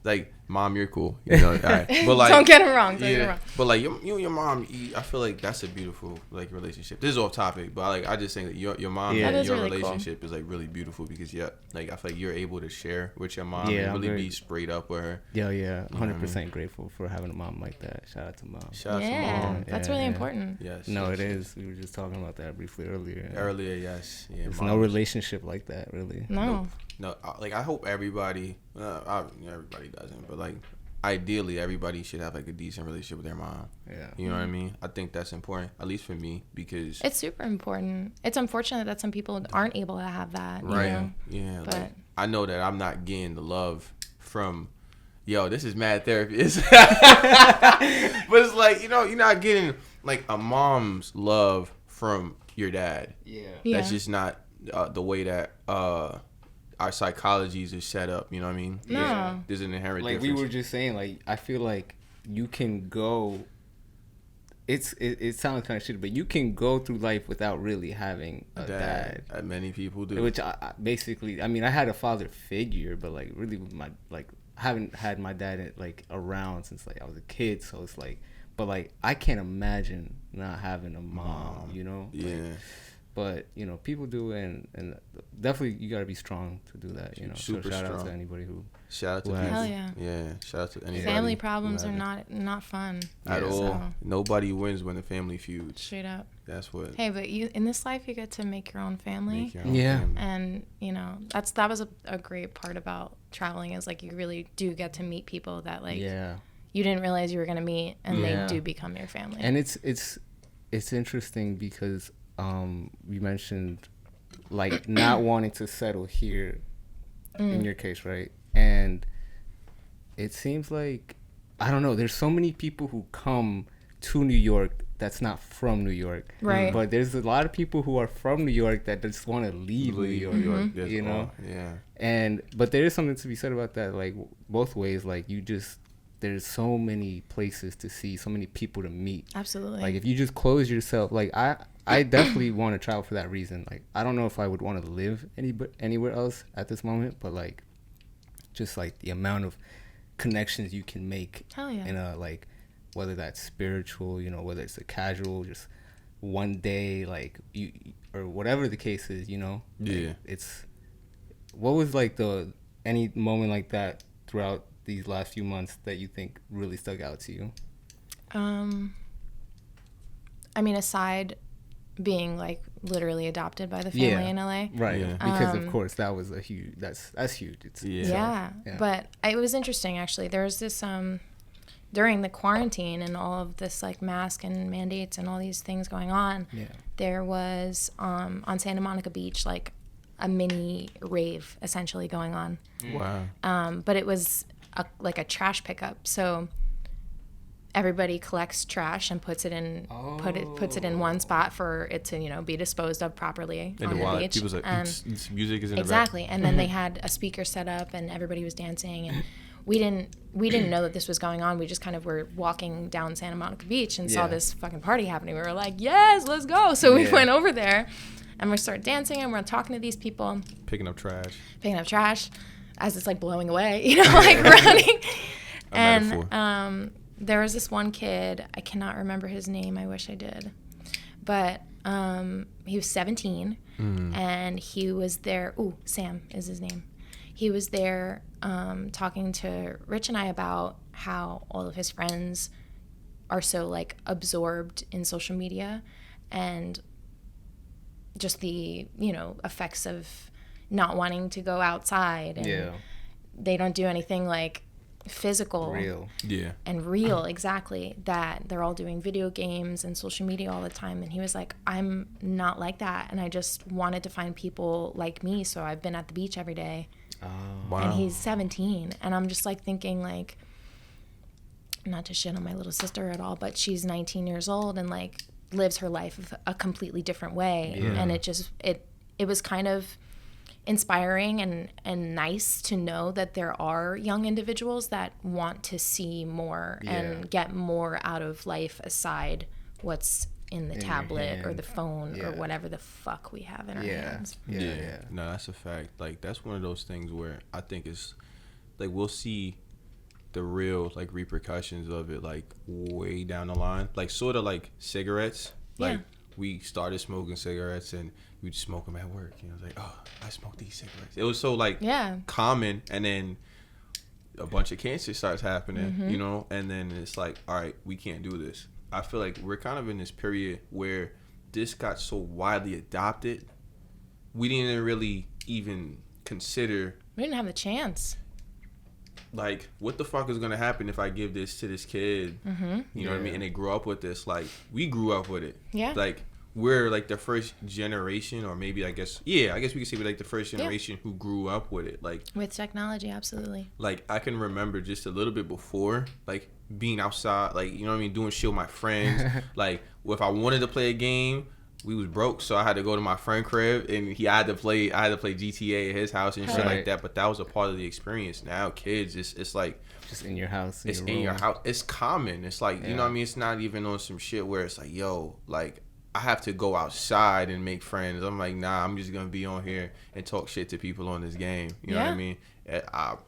like Mom, you're cool. You know, all right. But like, don't get it wrong. Don't get it wrong. But like you and your mom, I feel like that's a beautiful like relationship. This is off topic, but like I just think that your mom and your really relationship is like really beautiful because like I feel like you're able to share with your mom Yeah, and really be straight up with her. Yeah, 100% grateful for having a mom like that. Shout out to mom. Shout out to mom. That's really important. Yes. No, it is. We were just talking about that briefly earlier. Yes. Yeah, there's no relationship like that, really. No. No, like I hope everybody. Everybody doesn't, but like ideally, everybody should have like a decent relationship with their mom. Yeah. You know what I mean? I think that's important, at least for me, because it's super important. It's unfortunate that some people aren't able to have that. Right. You know? Yeah. But like, I know that I'm not getting the love from. Yo, this is mad therapy. But it's like you're not getting like a mom's love from your dad. Yeah. That's just not the way that our psychologies is set up. You know what I mean? No. Yeah. There's an inherent like difference. we were just saying, like I feel like you can go. It sounds kind of shitty, but you can go through life without really having a dad. Many people do. Which I basically, I mean, I had a father figure, but like really, I haven't had my dad like around since like I was a kid. So it's like, but like I can't imagine not having a mom. You know? Yeah. Like, but people do it, and definitely you gotta be strong to do that. Super so shout strong. out to anybody who. Shout out to has. Hell yeah. Yeah. Shout out to anybody. Family problems are not fun at all. So. Nobody wins when the family feuds. Straight up. That's what. Hey, but you in this life you get to make your own family. Family. And that was a great part about traveling is like you really do get to meet people that like you didn't realize you were gonna meet, and they do become your family. And it's interesting because you mentioned like not wanting to settle here in your case, right? And it seems like I don't know, there's so many people who come to New York that's not from New York, right? But there's a lot of people who are from New York that just want to leave New York, but there is something to be said about that, like both ways. Like there's so many places to see, so many people to meet. Absolutely. Like if you just close yourself, like I definitely want to travel for that reason. Like I don't know if I would want to live anywhere else at this moment, but like just like the amount of connections you can make. Hell yeah. In a like whether that's spiritual, whether it's a casual, just one day, like you or whatever the case is, Yeah. Like, it's what was like any moment like that throughout these last few months that you think really stuck out to you? I mean, aside being like literally adopted by the family in LA, right? Yeah. Because of course that was that's huge. It's but it was interesting actually. There was this during the quarantine and all of this like mask and mandates and all these things going on. Yeah. There was on Santa Monica Beach like a mini rave essentially going on. Wow. But it was like a trash pickup, so everybody collects trash and puts it in one spot for it to be disposed of properly on the beach. People's like, this music is in exactly the back. And then they had a speaker set up and everybody was dancing, and we didn't know that this was going on. We just kind of were walking down Santa Monica Beach and saw this fucking party happening. We were like, yes, let's go. So we went over there and we started dancing and we're talking to these people, picking up trash as it's like blowing away, like running. And there was this one kid, I cannot remember his name, I wish I did, but he was 17 and he was there. Sam is his name. He was there talking to Rich and I about how all of his friends are so like absorbed in social media and just the effects of not wanting to go outside, and they don't do anything like physical and real, exactly, that they're all doing video games and social media all the time. And he was like, I'm not like that, and I just wanted to find people like me, so I've been at the beach every day. Wow. And he's 17, and I'm just like thinking, like, not to shit on my little sister at all, but she's 19 years old and like lives her life a completely different way. And it was kind of inspiring and nice to know that there are young individuals that want to see more and get more out of life aside what's in the tablet or the phone or whatever the fuck we have in our hands. No, that's a fact. Like that's one of those things where I think it's like we'll see the real like repercussions of it like way down the line, like sort of like cigarettes. Like we started smoking cigarettes and we'd smoke them at work. You know, like, oh, I smoke these cigarettes. It was so like common, and then a bunch of cancer starts happening. You know, and then it's like, all right, we can't do this. I feel like we're kind of in this period where this got so widely adopted, we didn't really even consider. We didn't have the chance. Like, what the fuck is gonna happen if I give this to this kid? You know what I mean? And they grow up with this. Like, we grew up with it. Yeah. Like, we're like the first generation, or maybe I guess we could say we're like the first generation who grew up with it. Like, with technology, absolutely. Like, I can remember just a little bit before, like being outside, like, you know what I mean, doing shit with my friends. Like, if I wanted to play a game, we was broke, so I had to go to my friend crib, and I had to play GTA at his house and shit like that. But that was a part of the experience. Now kids, it's like just in your house. It's in your house. It's common. It's like, you know what I mean. It's not even on some shit where it's like, yo, like I have to go outside and make friends. I'm like, nah, I'm just gonna be on here and talk shit to people on this game. You know what I mean?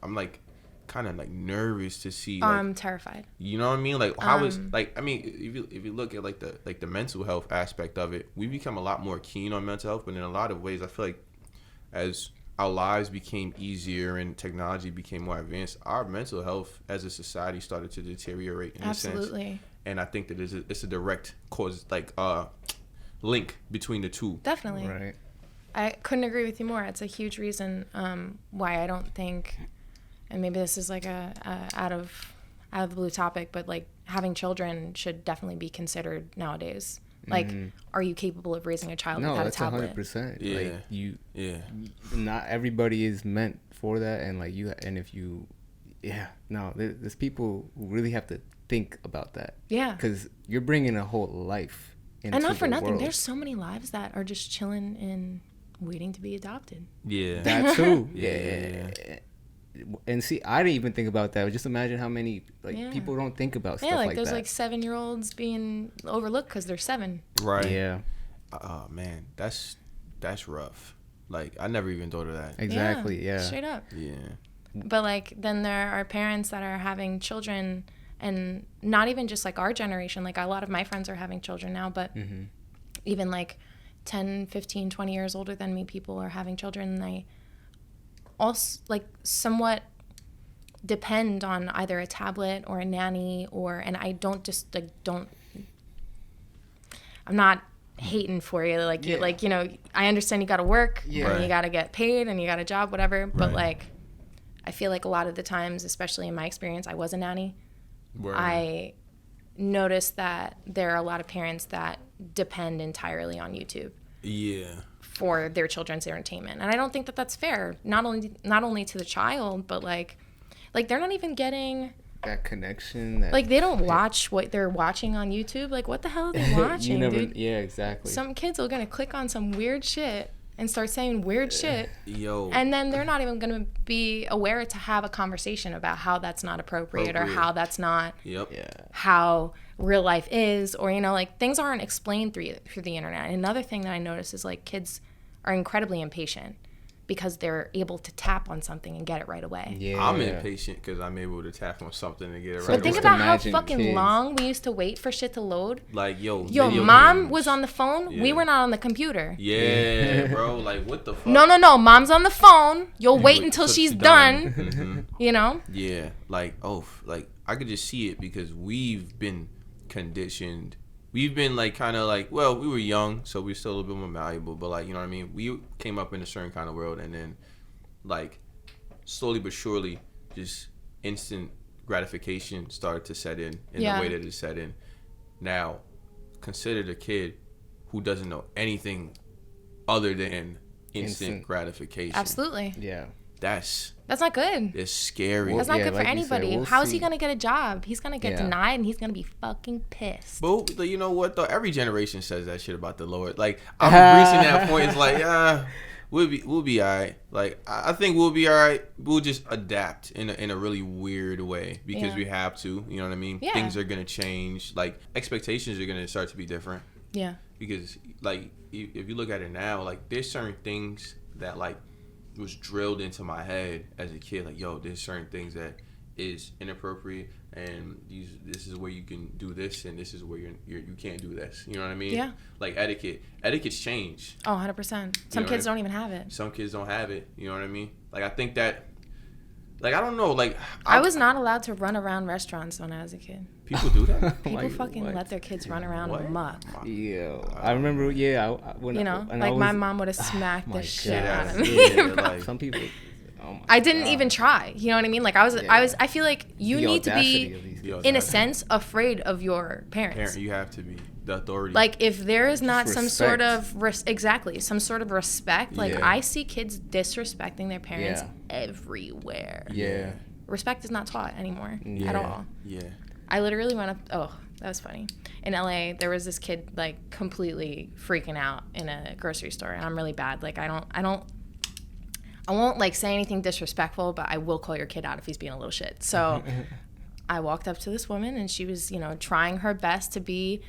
I'm like kind of like nervous to see. Like, I'm terrified. You know what I mean? Like, how is like, I mean, if you look at like the mental health aspect of it, we become a lot more keen on mental health, but in a lot of ways, I feel like as our lives became easier and technology became more advanced, our mental health as a society started to deteriorate in a sense. Absolutely. And I think that it's a direct cause, like link between the two. Definitely. Right. I couldn't agree with you more. It's a huge reason why I don't think. And maybe this is like a out of the blue topic, but like having children should definitely be considered nowadays. Like, are you capable of raising a child without a tablet? No, that's 100%. Yeah. Like not everybody is meant for that, and like there's people who really have to think about that. Yeah. Because you're bringing a whole life into and not for nothing. World. There's so many lives that are just chilling and waiting to be adopted. Yeah. That too. Yeah. And see, I didn't even think about that. Just imagine how many people don't think about stuff like that. Yeah, like there's like 7-year-olds being overlooked because they're 7. Right. Yeah. Oh man, that's rough. Like, I never even thought of that. Exactly. Yeah. Straight up. Yeah. But like, then there are parents that are having children, and not even just like our generation. Like, a lot of my friends are having children now, but even like 10, 15, 20 years older than me, people are having children, and they also like somewhat depend on either a tablet or a nanny, and I don't I'm not hating for you, like you, like, you know, I understand you got to work and you got to get paid and you got a job, whatever, but like I feel like a lot of the times, especially in my experience, I was a nanny. I noticed that there are a lot of parents that depend entirely on YouTube. Yeah. For their children's entertainment, and I don't think that that's fair. Not only to the child, but like they're not even getting that connection. Like, they don't watch what they're watching on YouTube. Like, what the hell are they watching, dude? Yeah, exactly. Some kids are gonna click on some weird shit and start saying weird shit. And then they're not even gonna be aware to have a conversation about how that's not appropriate. Or how that's not how real life is, or, you know, like, things aren't explained through the internet. Another thing that I noticed is like kids are incredibly impatient because they're able to tap on something and get it right away. Yeah, I'm impatient because I'm able to tap on something and get it right away. But think about how fucking long we used to wait for shit to load. Like, yo, mom was on the phone. Yeah. We were not on the computer. Yeah, bro. Like, what the fuck? No. Mom's on the phone. You'll wait until she's done. You know? Yeah. Like, like, I could just see it because we've been conditioned. We've been like kind of like, well, we were young, so we're still a little bit more malleable, but like, you know what I mean? We came up in a certain kind of world, and then like slowly but surely just instant gratification started to set in the way that it set in. Now, consider the kid who doesn't know anything other than instant gratification. Absolutely. Yeah. That's not good. It's scary. That's not good for anybody. How is he going to get a job? He's going to get denied, and he's going to be fucking pissed. But you know what, though? Every generation says that shit about the Lord. Like, I'm reaching that point. It's like, we'll be all right. Like, I think we'll be all right. We'll just adapt in a really weird way because we have to. You know what I mean? Yeah. Things are going to change. Like, expectations are going to start to be different. Yeah. Because, like, if you look at it now, like, there's certain things that, like, was drilled into my head as a kid, like, yo, there's certain things that is inappropriate, and this is where you can do this, and this is where you can't do this. You know what I mean? Yeah. Like etiquette's changed. Oh, 100%. Some kids don't even have it. Some kids don't have it. You know what I mean? Like, I think that, like, I don't know, like, I was not allowed to run around restaurants when I was a kid. People do that. People Like, fucking what? let their kids run around What? amok. Yeah, I remember. Yeah, when You know, when like I was, my mom would have smacked my the shit God. out of me. Yeah, bro. like, some people. Oh my I didn't God. even try. You know what I mean? Like I feel like you The need to audacity of be, these The kids. in a audacity. sense, afraid of your parents. Parent, you have to be the authority. Like if there is not some sort respect. of some sort of respect. Like Yeah. I see kids disrespecting their parents Yeah. everywhere. Yeah. Respect is not taught anymore yeah. at all. Yeah. I literally went up. Oh, that was funny. In LA, there was this kid like completely freaking out in a grocery store, and I'm really bad. Like I won't like say anything disrespectful, but I will call your kid out if he's being a little shit. So I walked up to this woman, and she was, trying her best to be,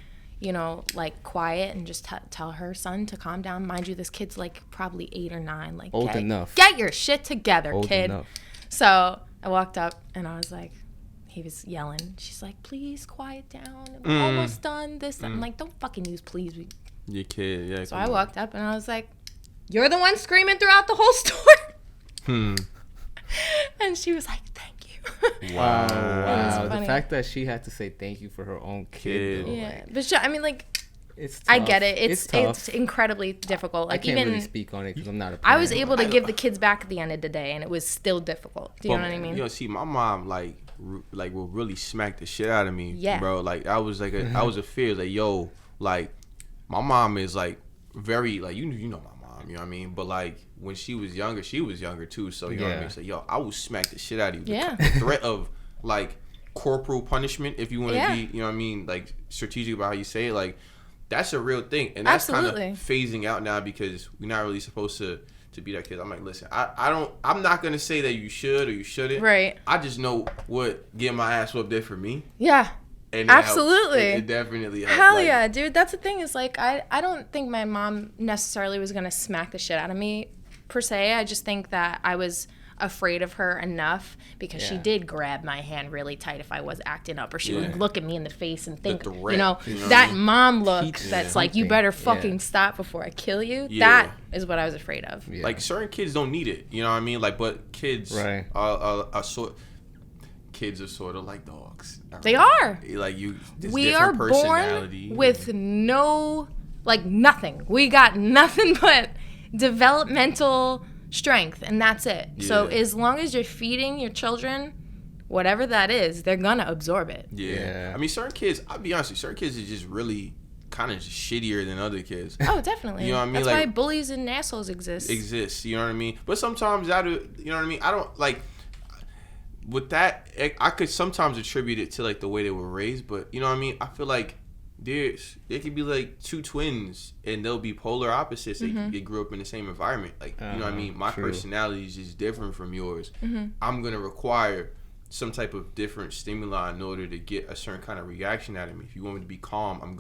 like quiet and just tell her son to calm down. Mind you, this kid's like probably 8 or 9. Like Old enough. Get your shit together, Old kid. enough. So I walked up, and I was like, he was yelling. She's like, please quiet down. We're almost done. I'm like, don't fucking use please. Your kid, yeah. So I walked up, and I was like, you're the one screaming throughout the whole store. And she was like, thank you. Wow. Wow. funny. The fact that she had to say thank you for her own kid. Though, Yeah, like, but I mean, like, it's tough. I get it. It's tough. incredibly difficult. I Like can't even really speak on it because I'm not a parent. I was able to give the kids back at the end of the day, and it was still difficult. Do you know what I mean? See, my mom like will really smack the shit out of me, Yeah. bro. Like I was like I was a fear, like yo, like my mom is like very like you know my mom, you know what I mean? But like when she was younger too, so you know what I Yeah. mean? So yo, I will smack the shit out of you. Yeah. The threat of like corporal punishment, if you want to Yeah. be, you know what I mean, like strategic about how you say it, like that's a real thing, and that's kind of Absolutely. phasing out now because we're not really supposed to be that kid. I'm like, listen, I'm not gonna say that you should or you shouldn't. Right. I just know what getting my ass whooped did for me. Yeah. And Absolutely. It definitely helped. Hell like, yeah, dude. That's the thing is like I don't think my mom necessarily was gonna smack the shit out of me per se. I just think that I was afraid of her enough because she Yeah. did grab my hand really tight if I was acting up, or she would look at me in the face and think, threat, you know what that I mean? mom look Teach that's like, you something. better fucking Yeah. stop before I kill you. Yeah. That is what I was afraid of. Yeah. Like certain kids don't need it, you know what I mean? Like, but kids Right. are kids are sort of like dogs. They are. Like there's We different are personality. born with no, like, nothing. We got nothing but developmental strength, and that's it. So Yeah. as long as you're feeding your children whatever that is, they're gonna absorb it. Yeah. I mean, certain kids, I'll be honest with you, certain kids are just really kind of just shittier than other kids. Oh, definitely. You know what I mean? That's Like, why bullies and assholes exist. You know what I mean? But sometimes you know what I mean? I don't like with that. I could sometimes attribute it to like the way they were raised, but you know what I mean? I feel like they could be like two twins and they'll be polar opposites. They grew up in the same environment. Like, you know what I mean? My True. personality is just different from yours. I'm going to require some type of different stimuli in order to get a certain kind of reaction out of me. If you want me to be calm,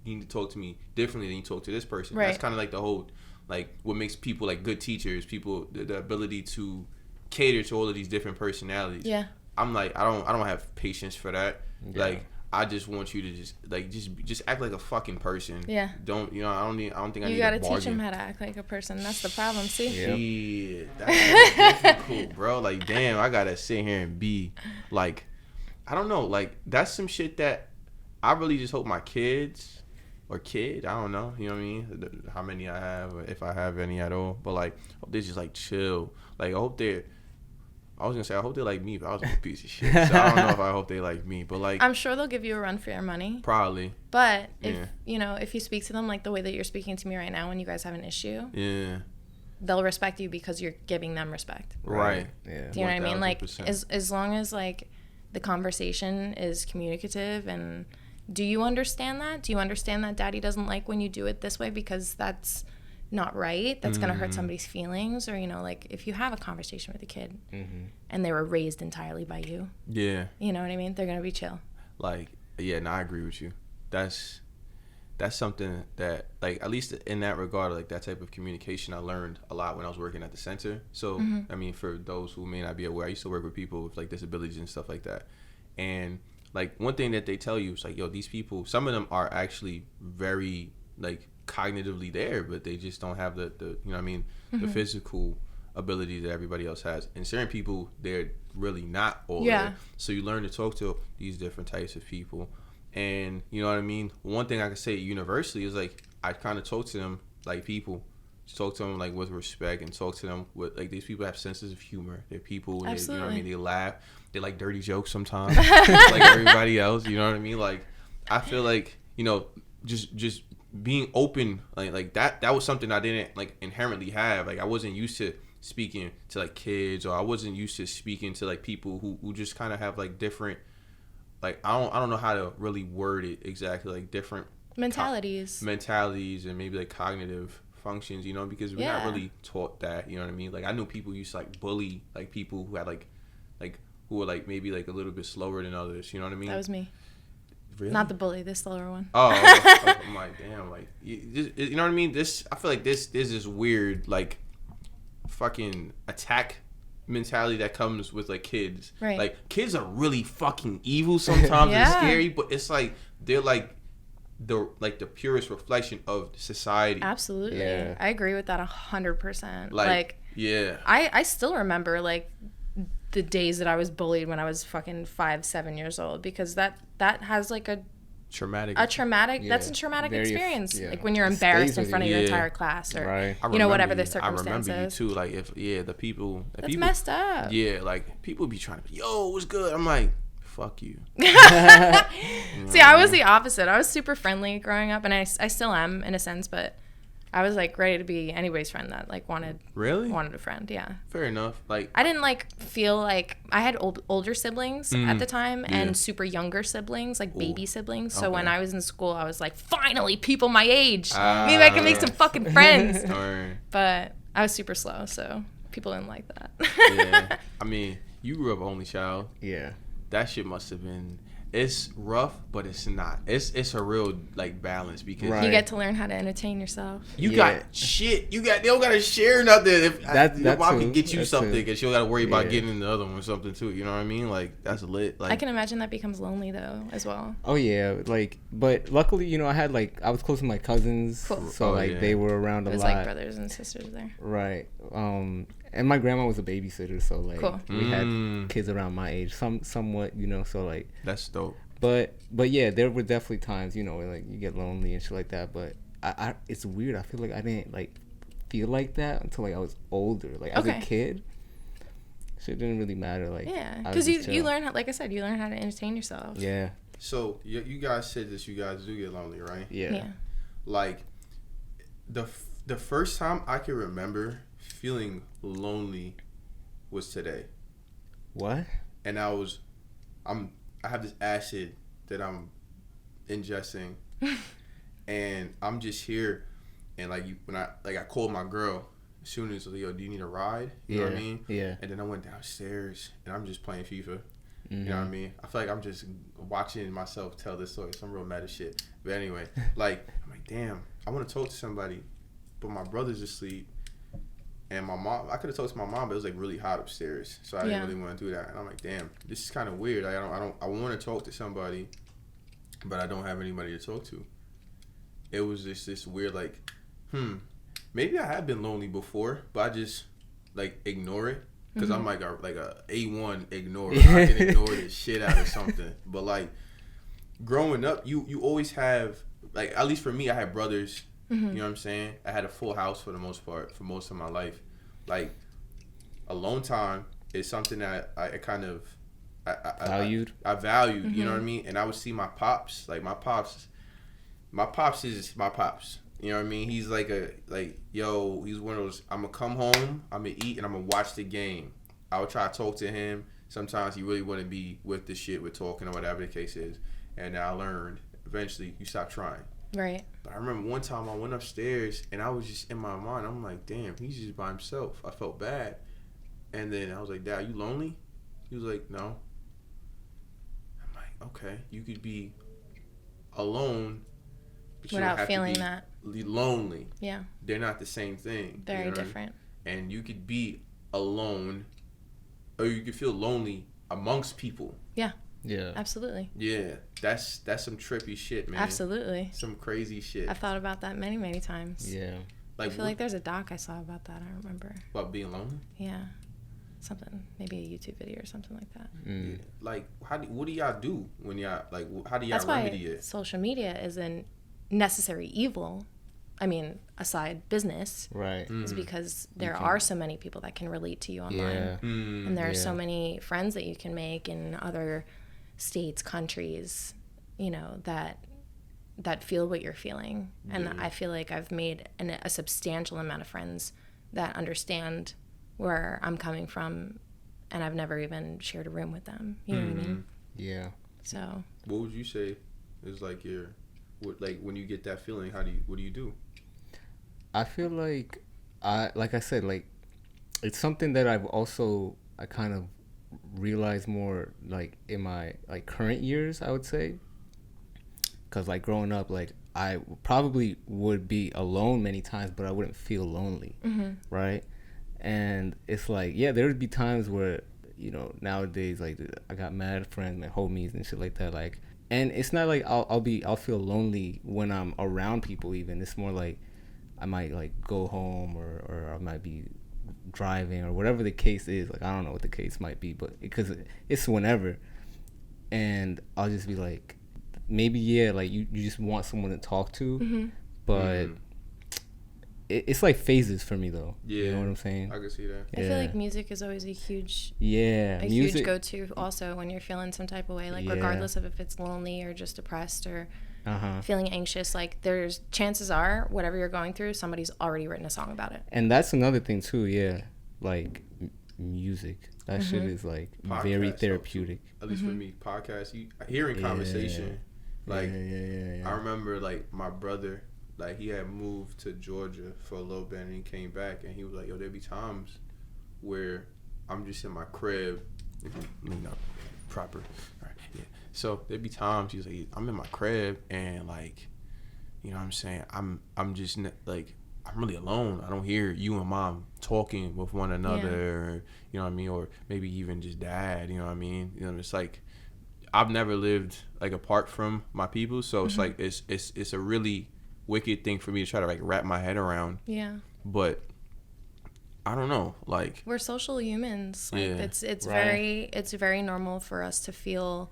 you need to talk to me differently than you talk to this person. Right. That's kind of like the whole, like what makes people like good teachers, people, the ability to cater to all of these different personalities. Yeah. I'm like, I don't have patience for that. Yeah. Like, I just want you to just act like a fucking person. Yeah. Don't I don't think I You need gotta to bargain. teach them how to act like a person. That's the problem. See? Yeah. Shit, that's difficult, bro. Like, damn, I gotta sit here and be like, I don't know, like that's some shit that I really just hope my kids or kid, I don't know, you know what I mean? How many I have, or if I have any at all, but like, hope they just like chill. Like, I hope I was gonna say I hope they like me, but I was a piece of shit. So I don't know if I hope they like me, but like, I'm sure they'll give you a run for your money. probably, But if Yeah. if you speak to them like the way that you're speaking to me right now when you guys have an issue, yeah, they'll respect you because you're giving them respect. right. Yeah. Do you know what I mean? Like 1000%. as long as like the conversation is communicative, and do you understand that? Do you understand that daddy doesn't like when you do it this way because that's not right? That's gonna hurt somebody's feelings, or like if you have a conversation with a kid and they were raised entirely by you, Yeah. you know what I mean? They're gonna be chill. Like, yeah, no, I agree with you. That's that's something that, like, at least in that regard, like that type of communication, I learned a lot when I was working at the center. So, I mean, for those who may not be aware, I used to work with people with like disabilities and stuff like that. And like one thing that they tell you is like, yo, these people, some of them are actually very like cognitively there, but they just don't have the you know what I mean, the physical ability that everybody else has. And certain people, they're really not all there. So you learn to talk to these different types of people. And you know what I mean? One thing I can say universally is like, I kind of talk to them like people. Just talk to them like with respect, and talk to them with like, these people have senses of humor. They're people, they, you know what I mean? They laugh. They like dirty jokes sometimes, like everybody else. You know what I mean? Like, I feel like, you know, just being open, like that was something I didn't like inherently have. Like, I wasn't used to speaking to like kids, or I wasn't used to speaking to like people who just kind of have like different, like, I don't know how to really word it exactly, like different mentalities and maybe like cognitive functions, you know, because we're not really taught that, you know what I mean? Like, I knew people used to like bully like people who had like who were like maybe like a little bit slower than others, you know what I mean? That was me. Really? Not the bully, the slower one. Oh, I'm like, damn, like, you know what I mean? I feel like there's this weird like fucking attack mentality that comes with like kids. Right. Like, kids are really fucking evil sometimes and scary, but it's like they're like the purest reflection of society. Absolutely. Yeah. I agree with that 100%. Like yeah. I still remember like the days that I was bullied when I was fucking 5-7 years old, because that has like a traumatic that's a traumatic experience, like when you're embarrassed in front of your entire class, or you know, whatever the circumstances. I remember you too, like, if the people that's messed up. Yeah, like people be trying to be, yo, what's good? I'm like, fuck you. See, I was the opposite. I was super friendly growing up, and I still am in a sense, but I was like ready to be anybody's friend that like wanted a friend. Yeah. Fair enough. Like, I didn't like feel like I had older siblings at the time, and super younger siblings, like baby siblings. So when I was in school, I was like, finally, people my age. Maybe I can make some fucking friends. But I was super slow, so people didn't like that. Yeah. I mean, you grew up only child. Yeah. That shit must have been. It's rough, but it's not. It's a real like balance, because you get to learn how to entertain yourself. You got shit. They don't gotta share nothing. If your mom can get you something, and she don't gotta worry about getting the other one or something too. You know what I mean? Like, that's lit. Like, I can imagine that becomes lonely though as well. Oh yeah, like, but luckily, you know, I was close to my cousins, so they were around a lot. It was like brothers and sisters there. Right. And my grandma was a babysitter, so like we had kids around my age, somewhat, you know, so like that's dope. But yeah, there were definitely times, you know, where like you get lonely and shit like that. But I it's weird. I feel like I didn't like feel like that until like I was older. Like as a kid, shit didn't really matter. Like, yeah, because you learn how, like I said, you learn how to entertain yourself. Yeah. So you guys said this. You guys do get lonely, right? Yeah. Like the first time I can remember feeling lonely was today. What? And I have this acid that I'm ingesting, and I'm just here, and like when I called my girl as soon as, like, yo, do you need a ride? You know what I mean? Yeah. And then I went downstairs and I'm just playing FIFA. You know what I mean? I feel like I'm just watching myself tell this story, some real meta shit. But anyway, like, I'm like, damn, I want to talk to somebody, but my brother's asleep. And my mom, I could have talked to my mom, but it was like really hot upstairs, so I didn't really want to do that. And I'm like, damn, this is kind of weird. I want to talk to somebody, but I don't have anybody to talk to. It was just this weird, like, maybe I have been lonely before, but I just like ignore it, because I'm like a A1 ignorer. I can ignore the shit out of something. But like growing up, you always have, like, at least for me, I had brothers. You know what I'm saying? I had a full house for the most part for most of my life. Like, alone time is something that I kind of valued. I valued, you know what I mean? And I would see my pops. Like, my pops is my pops. You know what I mean? He's like he's one of those, I'm gonna come home, I'm gonna eat, and I'm gonna watch the game. I would try to talk to him. Sometimes he really wouldn't be with the shit with talking or whatever the case is. And I learned eventually you stop trying. Right. But I remember one time I went upstairs and I was just in my mind, I'm like, damn, he's just by himself. I felt bad. And then I was like, Dad, are you lonely? He was like, no. I'm like, okay, you could be alone, But you without don't have feeling to that lonely. Yeah, They're not the same thing. very different. And you could be alone, or you could feel lonely amongst people. Yeah. Yeah. Absolutely. Yeah, that's some trippy shit, man. Absolutely. Some crazy shit. I've thought about that many, many times. Yeah. I feel like there's a doc I saw about that. I remember. About being lonely? Yeah. Something, maybe a YouTube video or something like that. Yeah. Like, what do y'all do when y'all, like, how do y'all That's remedy why it? social media isn't necessary evil. I mean, aside business, Right. is because there are so many people that can relate to you online. Yeah. And there are so many friends that you can make in other states, countries, you know, that feel what you're feeling. And I feel like I've made a substantial amount of friends that understand where I'm coming from, and I've never even shared a room with them. You know what I mean? Yeah. So What would you say is like when you get that feeling, what do you do? I feel like I said, like, it's something that I kind of realized more like in my like current years, I would say, because like growing up, like I probably would be alone many times, but I wouldn't feel lonely, right? And it's like, yeah, there would be times where, you know, nowadays, like, I got mad friends, my homies and shit like that, like, and it's not like I'll feel lonely when I'm around people. Even it's more like I might like go home or I might be driving or whatever the case is. Like, I don't know what the case might be, but because it's whenever, and I'll just be like, maybe, yeah, like you just want someone to talk to, but it's like phases for me though. Yeah, you know what I'm saying? I can see that. I feel like music is always a huge music, go-to also when you're feeling some type of way, like regardless of if it's lonely or just depressed or feeling anxious. Like, there's chances are whatever you're going through, somebody's already written a song about it. And that's another thing too. Yeah, like music. That shit is like very therapeutic. At least for me, podcasts, hearing conversation. Like, I remember like my brother, like he had moved to Georgia for a little bit and he came back and he was like, yo, there'd be times where I'm just in my crib. Not proper. All right, yeah. So there'd be times he was like, I'm in my crib and like, you know what I'm saying? I'm just like, I'm really alone. I don't hear you and mom talking with one another, or, you know what I mean? Or maybe even just dad, you know what I mean? You know, it's like, I've never lived like apart from my people. So it's like, it's a really wicked thing for me to try to like wrap my head around. Yeah. But I don't know, like, we're social humans. Like, it's very normal for us to feel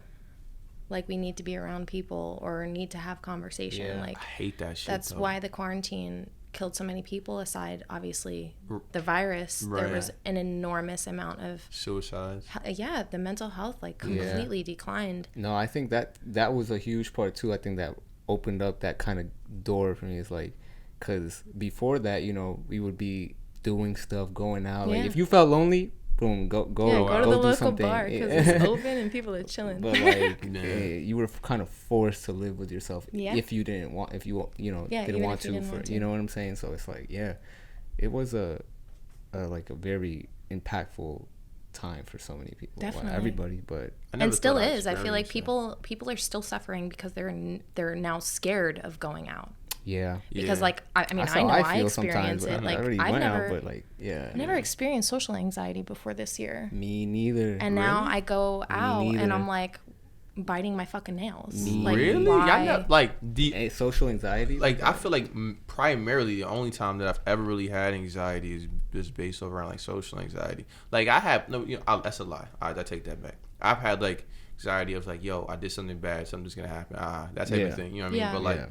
like we need to be around people or need to have conversation. Like, I hate that shit. That's why the quarantine killed so many people. Aside, obviously, the virus, there was an enormous amount of suicides. The mental health like completely declined. No, I think that was a huge part too. I think that opened up that kind of door for me. It's like, because before that, you know, we would be doing stuff, going out. Like, if you felt lonely, boom, go to the local something. bar because it's open and people are chilling. But like, you were kind of forced to live with yourself if you didn't want, didn't want to, you know what I'm saying? So it's like, it was a very impactful time for so many people. Definitely. Well, everybody, but and still is. I feel like people are still suffering because they're now scared of going out. Yeah. Because like I experience it. Like, I've never, but like, I never experienced social anxiety before this year. Me neither. And now I go out and I'm like biting my fucking nails. Like, really? Y'all know, like social anxiety. Like, I feel like primarily the only time that I've ever really had anxiety is based around like social anxiety. Like, I have that's a lie. I take that back. I've had like anxiety of like, yo, I did something bad, something's gonna happen. That type of thing. You know what I mean? But like,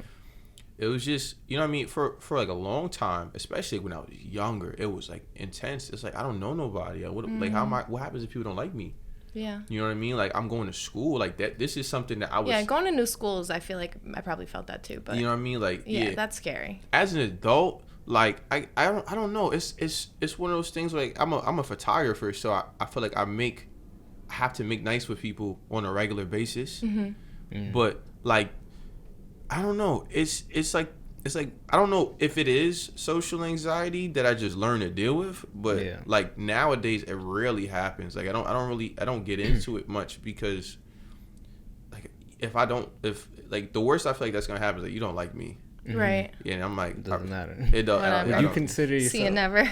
it was just, you know what I mean, for like a long time, especially when I was younger, it was like intense. It's like, I don't know nobody. Like, what happens if people don't like me? Yeah. You know what I mean? Like, I'm going to school. Like, that. This is something that I was... Yeah, going to new schools, I feel like I probably felt that too. But you know what I mean? Like, yeah, that's scary. As an adult, like, I don't know. It's one of those things, like, I'm a photographer, so I feel like I have to make nice with people on a regular basis. But, like, I don't know. It's like I don't know if it is social anxiety that I just learned to deal with, but like nowadays it rarely happens. Like, I don't get into it much because like if like the worst I feel like that's gonna happen is like you don't like me. Right. Yeah, and I'm like, It doesn't matter. It don't. Whatever. I You don't- consider yourself See you never.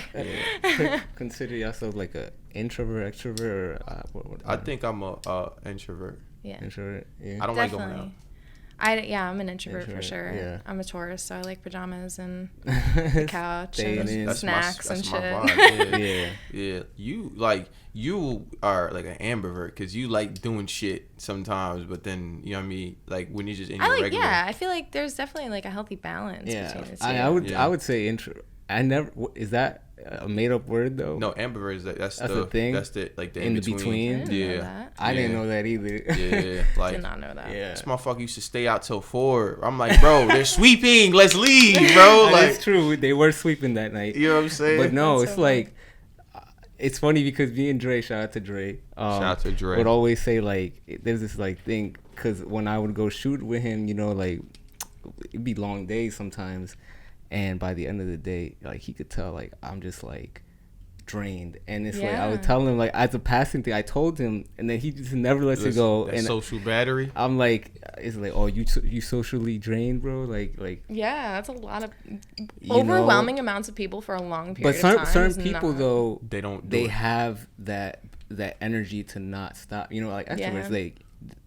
consider yourself like a introvert, extrovert, or I think I'm a introvert. Yeah. introvert. Yeah. I don't like going out. Definitely. I'm an introvert for Introvert, sure. yeah. I'm a Taurus, so I like pajamas and the couch Staying and in. snacks and that's shit. my vibe. Yeah. Yeah, you are like an ambivert because you like doing shit sometimes, but then you know what I mean. Like when you're just in your regular. I feel like there's definitely like a healthy balance Yeah. between the two. I would say intro. I never. Is that a made up word though? No, ambivert is that's That's the the thing? That's the like the In the between. between? I didn't know Yeah, that. I didn't know that either. yeah. Like Did not know that. Yeah. this motherfucker used to stay out till 4. I'm like, bro, they're sweeping. Let's leave, bro. That Like, is true. They were sleeping that night. you know what I'm saying? But no, That's it's so like, it's funny because me and Dre, shout out to Dre. Shout out to Dre. Would always say like, there's this like thing, because when I would go shoot with him, you know, like, it'd be long days sometimes. And by the end of the day, like, he could tell, like, I'm just like drained. And it's like, I would Yeah. tell him, like, as a passing thing, I told him, and then he just never lets it go. That And social battery. I'm like, it's like, oh, you socially drained, bro? Like. Yeah, that's a lot of You overwhelming amounts of people for a long period But of time. certain is people not- though, They don't. they do it. have that energy to not stop. You know, like extroverts, Yeah. like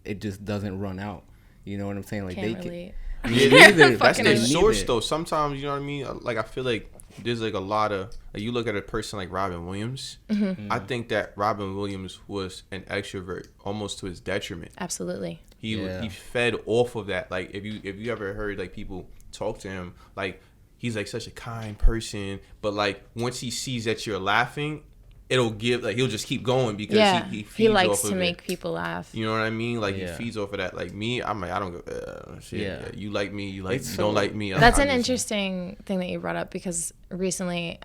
it just doesn't run out. You know what I'm saying? Like can't they relate. Yeah, neither. that's Fucking their They need source it. though. Sometimes you know what I mean. Like I feel like there's like a lot of like you look at a person like Robin Williams. Mm-hmm. I think that Robin Williams was an extrovert almost to his detriment. Absolutely. He fed off of that. Like if you ever heard like people talk to him, like he's like such a kind person, but like once he sees that you're laughing, it'll give like he'll just keep going because Yeah, he feeds he likes off to of make it. people laugh. You know what I mean? Like Yeah. he feeds off of that. Like me, I'm like I don't go. Shit. Yeah. You like me, you like It's you so- don't like me. That's I'm an just- interesting thing that you brought up because recently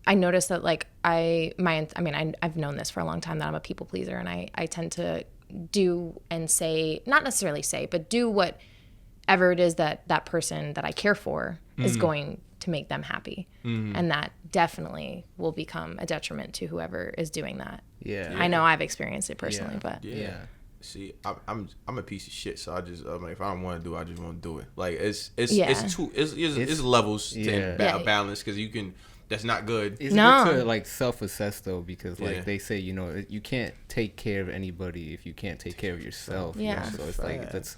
I noticed that like I've known this for a long time that I'm a people pleaser and I tend to do and say, not necessarily say, but do whatever it is that person that I care for is going to make them happy. And that definitely will become a detriment to whoever is doing that. Yeah. I know I've experienced it personally, but Yeah. See, I'm a piece of shit, so I just I'm like if I don't want to do it, I just won't do it. Like it's levels to balance because you can. That's not good. It's No. good to like self-assess though, because like Yeah. they say, you know, you can't take care of anybody if you can't take care of yourself. you Yeah. know? So it's like that's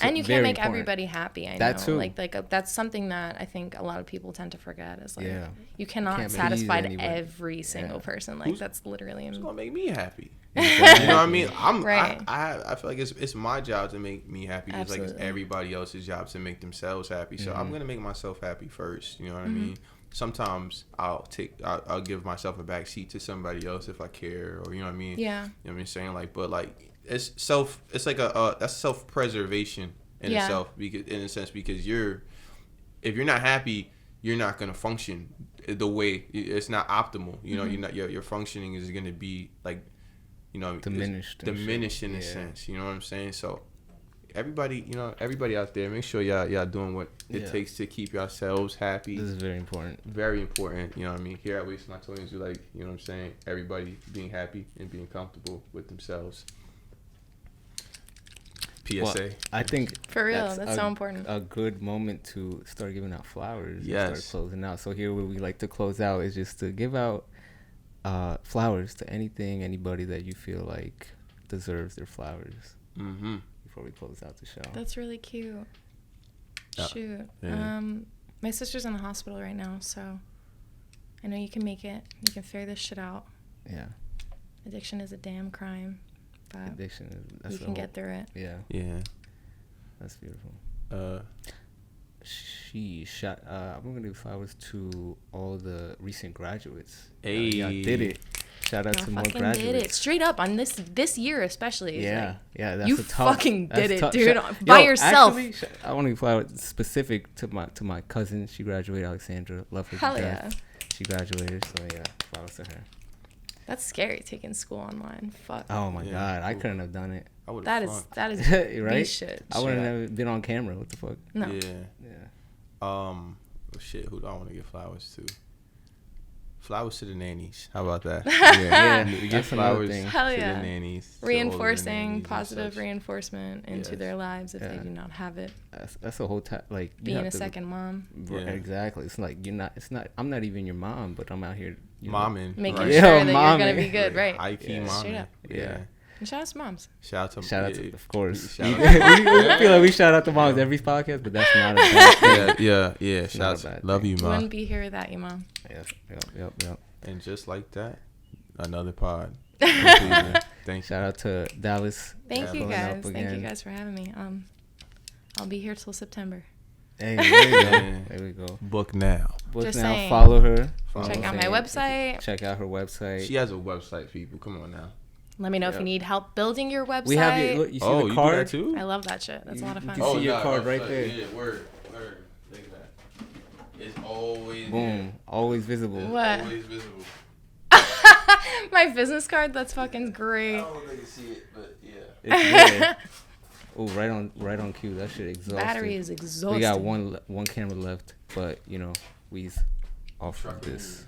and you can't very make important. everybody happy. I know. That too. Like that's something that I think a lot of people tend to forget is like Yeah. you cannot Can't please satisfy anybody. every single person. Like that's literally It's gonna make me happy. Exactly. You know what I mean? Right. I feel like it's my job to make me happy, just like it's Absolutely. everybody else's job to make themselves happy. So Mm-hmm. I'm gonna make myself happy first. You know what I mean? Sometimes I'll give myself a back seat to somebody else if I care, or you know what I mean? Yeah. You know what I'm saying? Like, but like it's like that's self-preservation in Yeah. itself, because in a sense, because if you're not happy, you're not gonna function the way it's not optimal. You know, you're not your functioning is gonna be like, you know, Diminished and diminished in a shit. sense. You know what I'm saying? So everybody out there, make sure y'all doing what it Yeah. takes to keep yourselves happy. This is very important. Very important. You know what I mean? Here at Waste My Twenties, we like, you know what I'm saying, everybody being happy and being comfortable with themselves. PSA. Well, I think For real, that's so important. A good moment to start giving out flowers. Yes. And start closing out. So here, what we like to close out is just to give out flowers to anybody that you feel like deserves their flowers. Mm-hmm. Before we close out the show. That's really cute. Shoot. Yeah. My sister's in the hospital right now, so I know you can make it. You can figure this shit out. Yeah. Addiction is a damn crime, but Addiction. That's you the can whole- get through it. Yeah. Yeah. That's beautiful. I'm gonna give flowers to all the recent graduates. Hey. Y'all did it. Shout out Y'all to more fucking graduates. did it straight up on this year especially. It's Yeah, like, yeah. That's you a tough, fucking that's did it, tough. dude, Shout- by Yo, yourself. Actually, I want to give flowers specific to my cousin. She graduated, Alexandra. Love her Hell to yeah. death. She graduated, so yeah, flowers to her. That's scary taking school online. Fuck. Oh my Yeah, god, I cool. couldn't have done it. I would That have is right? B shit. I wouldn't have been on camera. What the fuck? No. Yeah. Yeah. Well, shit, who do I want to give flowers to? flowers to the nannies. How about that? Yeah, We get that's another flowers thing. Hell to yeah. the nannies. to all of the Reinforcing nannies and positive such. reinforcement into Yes. their lives if they Yeah. do not have it. That's a whole time. Like you Being have a to- second mom, Yeah. Exactly. It's like you're not. It's not. I'm not even your mom, but I'm out here. You know, Momming. making right. sure Yeah, that momming. you're gonna be good, right? High key Yeah. momming. Straight up. Yeah. And shout out to moms. Shout out to Shout out to, of course. Shout we out. feel like we shout out to moms every podcast, but that's not a bad thing. Yeah. not Shout a out. bad Love thing. you, mom. Wouldn't be here without you, mom. Yep. And just like that, another pod. Thank you. Shout out to Dallas. Thank you blowing up guys. Thank you again. guys for having me. I'll be here till September. Hey, there we go. Yeah. There we go. Book now. Book Just now. saying. Follow her. Check out my website. Check out her website. She has a website, people. Come on now. Let me know if Yeah. you need help building your website. We have your. Look, you see Oh, the you card? do that too? I love that shit. That's a lot of fun. You see your card right there. Yeah, word. Look at that. It's always Boom. Always visible. What? Always visible. My business card. That's fucking great. I don't know if they can see it, but yeah. It's there. Oh, right on cue. That shit exhausted. Battery is exhausted. We got one camera left, but you know, we's off of this.